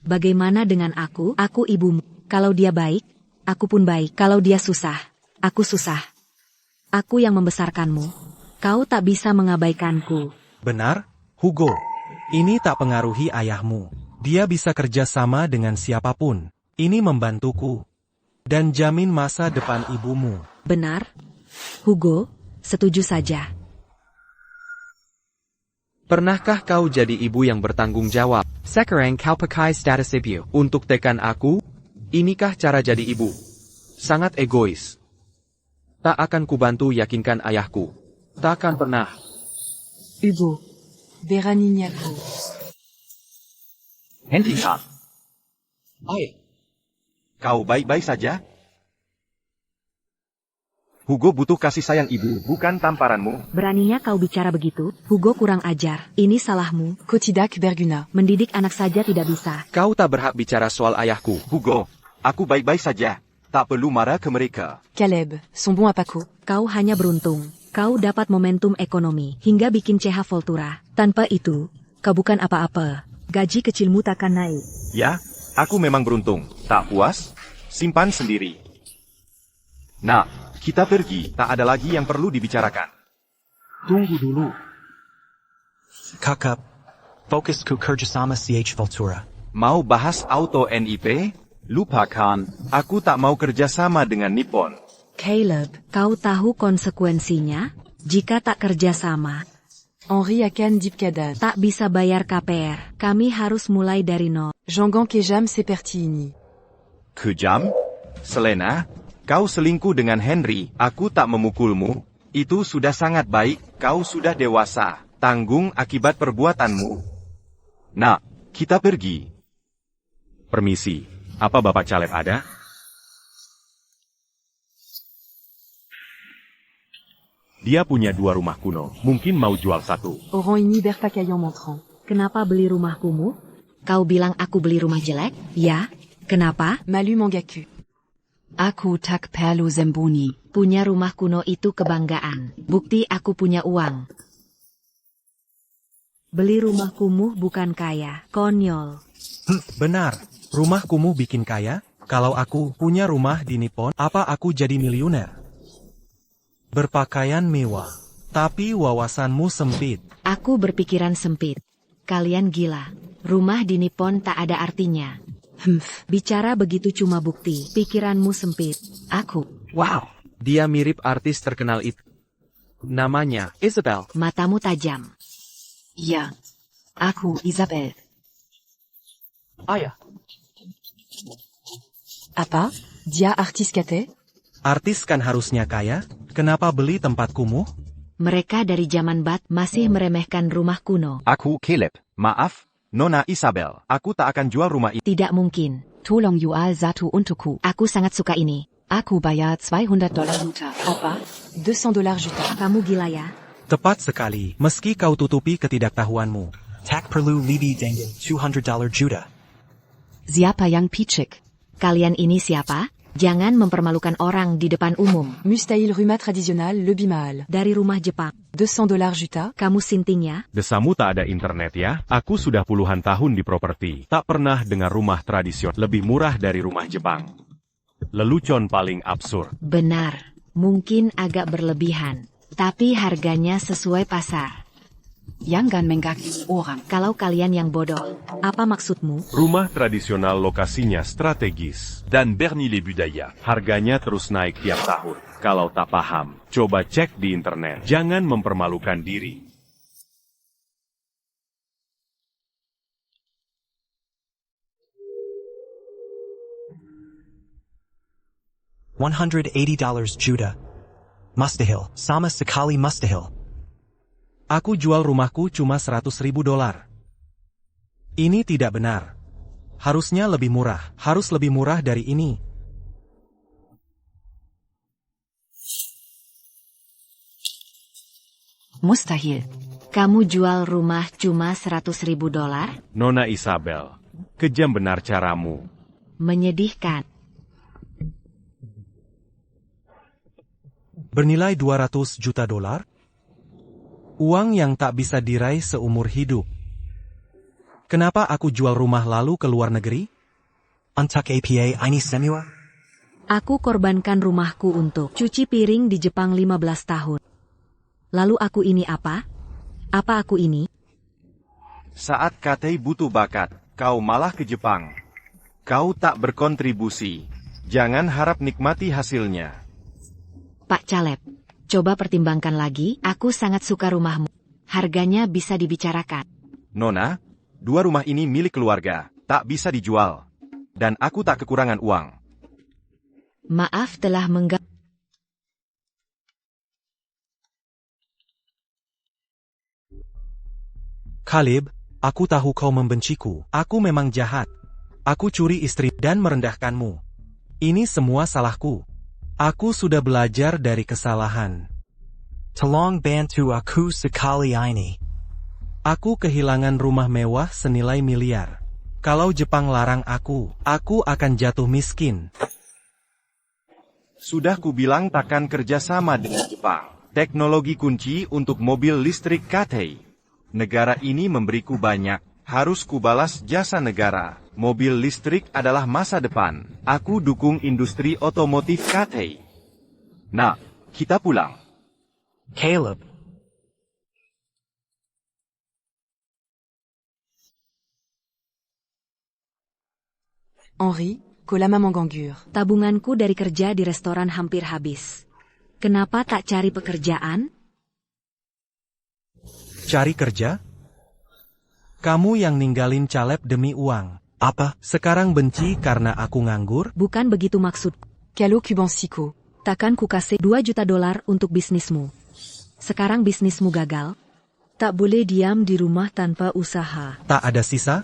Bagaimana dengan aku? Aku ibumu. Kalau dia baik, aku pun baik. Kalau dia susah, aku susah. Aku yang membesarkanmu. Kau tak bisa mengabaikanku. Benar, Hugo. Ini tak pengaruhi ayahmu. Dia bisa kerja sama dengan siapapun. Ini membantuku. Dan jamin masa depan ibumu. Benar? Hugo, setuju saja. Pernahkah kau jadi ibu yang bertanggung jawab? Sekarang kau pakai status ibu. Untuk tekan aku, inikah cara jadi ibu? Sangat egois. Tak akan kubantu yakinkan ayahku. Takkan pernah. Hugo. Veranignaco. Hendrika, Kau baik-baik saja? Hugo butuh kasih sayang ibu, bukan tamparanmu. Beraninya kau bicara begitu? Hugo kurang ajar. Ini salahmu. Cotidac Berguna. Mendidik anak saja tidak bisa. Kau tak berhak bicara soal ayahku. Hugo, aku baik-baik saja. Tak perlu marah ke mereka. Caleb. Son bon à Paco. Kau hanya beruntung. Kau dapat momentum ekonomi hingga bikin CH Voltura. Tanpa itu, kau bukan apa-apa. Gaji kecilmu takkan naik. Ya, aku memang beruntung. Tak puas? Simpan sendiri. Nah, kita pergi. Tak ada lagi yang perlu dibicarakan. Tunggu dulu. Kakak, fokus ku kerjasama CH Voltura. Mau bahas auto NIP? lupakan. Aku tak mau kerjasama dengan Nippon. Caleb, kau tahu konsekuensinya? Jika tak kerjasama, Henri Akan Dipkadan. tak bisa bayar KPR. Kami harus mulai dari nol. Jean-Gan Kejam Sepertini. Kejam? Selena, kau selingkuh dengan Henry. Aku tak memukulmu. Itu sudah sangat baik. Kau sudah dewasa. Tanggung akibat perbuatanmu. Nah, kita pergi. Permisi, apa Bapak Caleb ada? Dia punya 2 rumah kuno, mungkin mau jual 1. Oran-Ini Berpacaillan Montrand. Kenapa beli rumah kumuh? Kau bilang aku beli rumah jelek? Ya. Kenapa? Malu Mangaku. Aku tak perlu Zemboni. Punya rumah kuno itu kebanggaan. Bukti aku punya uang. Beli rumah kumuh bukan kaya. Konyol. Benar. Rumah kumuh bikin kaya? Kalau aku punya rumah di Nippon, apa aku jadi miliuner? Berpakaian mewah. Tapi wawasanmu sempit. Aku berpikiran sempit. Kalian gila. Rumah di Nippon tak ada artinya. Bicara begitu cuma bukti. Pikiranmu sempit. Aku. Wow, dia mirip artis terkenal itu. Namanya Isabel. Matamu tajam. Ya. Aku Isabel. Ayah. Apa? Dia artis kate? Artis kan harusnya kaya? Kenapa beli tempat kumuh? Mereka dari zaman Bat masih meremehkan rumah kuno. Aku Caleb. Maaf, Nona Isabel. Aku tak akan jual rumah ini. Tidak mungkin. Tolong jual satu untukku. Aku sangat suka ini. Aku bayar $200 juta. Apa? $200 juta. Kamu gila ya? Tepat sekali, meski kau tutupi ketidaktahuanmu. Tak perlu lebih dengan $200 juta. Siapa yang picik? Kalian ini siapa? Jangan mempermalukan orang di depan umum. Mustahil rumah tradisional lebih mahal. Dari rumah Jepang. $200 juta. Kamu sinting ya? Desamu tak ada internet ya? Aku sudah puluhan tahun di properti. Tak pernah dengar rumah tradisional lebih murah dari rumah Jepang. Lelucon paling absurd. Benar. Mungkin agak berlebihan. Tapi harganya sesuai pasar. Jangan menggaki orang. Kalau kalian yang bodoh, apa maksudmu? Rumah tradisional lokasinya strategis. Dan Bernie les Budaya. Harganya terus naik tiap tahun. Kalau tak paham, coba cek di internet. Jangan mempermalukan diri. $180 juta. Mustahil. Sama sekali mustahil. Aku jual rumahku cuma $100.000. Ini tidak benar. Harusnya lebih murah. Harus lebih murah dari ini. Mustahil. Kamu jual rumah cuma $100.000? Nona Isabel, kejam benar caramu. Menyedihkan. Bernilai $200 juta. Uang yang tak bisa diraih seumur hidup. Kenapa aku jual rumah lalu ke luar negeri? Untuk APA ini semua? Aku korbankan rumahku untuk cuci piring di Jepang 15 tahun. Lalu aku ini apa? Apa aku ini? Saat Katei butuh bakat, kau malah ke Jepang. Kau tak berkontribusi. Jangan harap nikmati hasilnya. Pak Caleb, coba pertimbangkan lagi, aku sangat suka rumahmu. Harganya bisa dibicarakan. Nona, 2 rumah ini milik keluarga, tak bisa dijual. Dan aku tak kekurangan uang. Maaf telah mengganggu. Caleb, aku tahu kau membenciku. Aku memang jahat. Aku curi istri dan merendahkanmu. Ini semua salahku. Aku sudah belajar dari kesalahan. Tolong bantu aku sekali ini. Aku kehilangan rumah mewah senilai miliar. Kalau Jepang larang aku akan jatuh miskin. Sudah kubilang takkan kerjasama dengan Jepang. Teknologi kunci untuk mobil listrik KTI. Negara ini memberiku banyak. Harus kubalas jasa negara. Mobil listrik adalah masa depan. Aku dukung industri otomotif KTI. Nah, kita pulang. Caleb. Henri, cola maman Gangur. Tabunganku dari kerja di restoran hampir habis. Kenapa tak cari pekerjaan? Cari kerja? Kamu yang ninggalin Caleb demi uang. Apa? Sekarang benci karena aku nganggur? Bukan begitu maksud. Calo Cubansiko. Takkan ku kasih $2 juta untuk bisnismu. Sekarang bisnismu gagal. Tak boleh diam di rumah tanpa usaha. Tak ada sisa?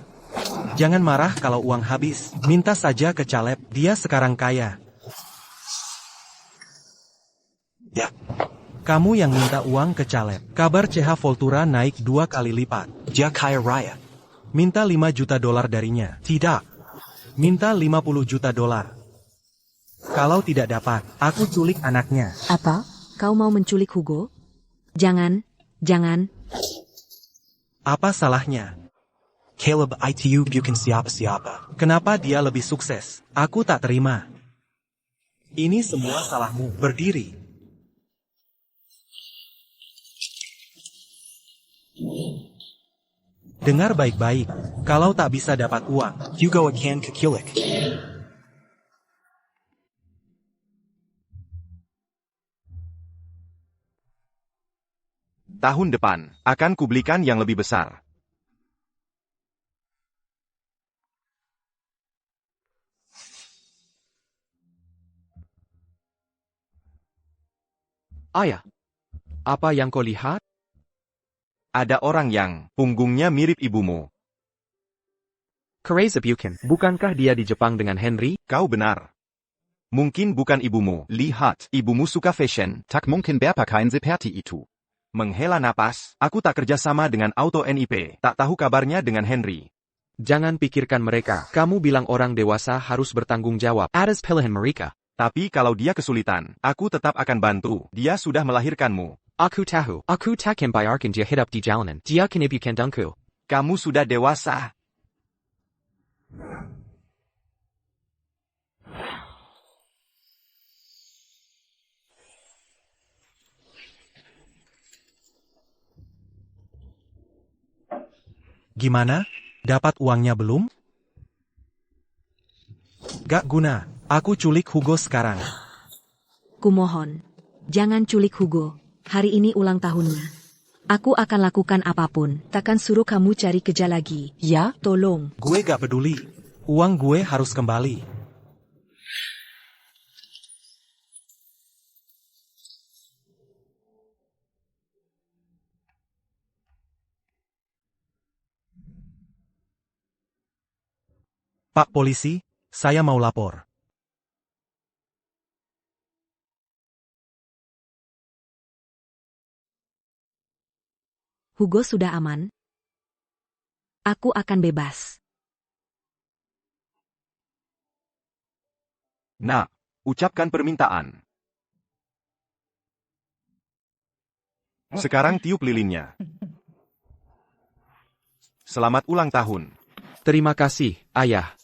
Jangan marah kalau uang habis. Minta saja ke Caleb, dia sekarang kaya. Ya. Kamu yang minta uang ke Caleb. Kabar CH Voltura naik 2 kali lipat. Dia kaya raya. Minta $5 juta darinya. Tidak. Minta $50 juta. Kalau tidak dapat, aku culik anaknya. Apa? Kau mau menculik Hugo? Jangan, jangan. Apa salahnya? Caleb itu bukan siapa-siapa. Kenapa dia lebih sukses? Aku tak terima. Ini semua salahmu. Berdiri. Dengar baik-baik. Kalau tak bisa dapat uang, Hugo akan kekilik. Tahun depan, akan kubelikan yang lebih besar. Ayah, apa yang kau lihat? Ada orang yang punggungnya mirip ibumu. Kereza Buchan, bukankah dia di Jepang dengan Henry? Kau benar. Mungkin bukan ibumu. Lihat, ibumu suka fashion. Tak mungkin Berpa kein seperti itu. Menghela napas, aku tak kerjasama dengan Auto NIP. Tak tahu kabarnya dengan Henry. Jangan pikirkan mereka. Kamu bilang orang dewasa harus bertanggung jawab. Atas pilihan mereka. Tapi kalau dia kesulitan, aku tetap akan bantu. Dia sudah melahirkanmu. Aku tahu. Aku takkan biarkan dia hidup di jalanan. Dia akan ibukan dengku. Kamu sudah dewasa. gimana? Dapat uangnya belum? Gak guna. Aku culik Hugo sekarang. Kumohon. Jangan culik Hugo. Hari ini ulang tahunnya. Aku akan lakukan apapun. Takkan suruh kamu cari kerja lagi. Ya, tolong. Gue gak peduli. Uang gue harus kembali. Pak polisi, saya mau lapor. Hugo sudah aman. Aku akan bebas. Nah, ucapkan permintaan. Sekarang tiup lilinnya. Selamat ulang tahun. Terima kasih, Ayah.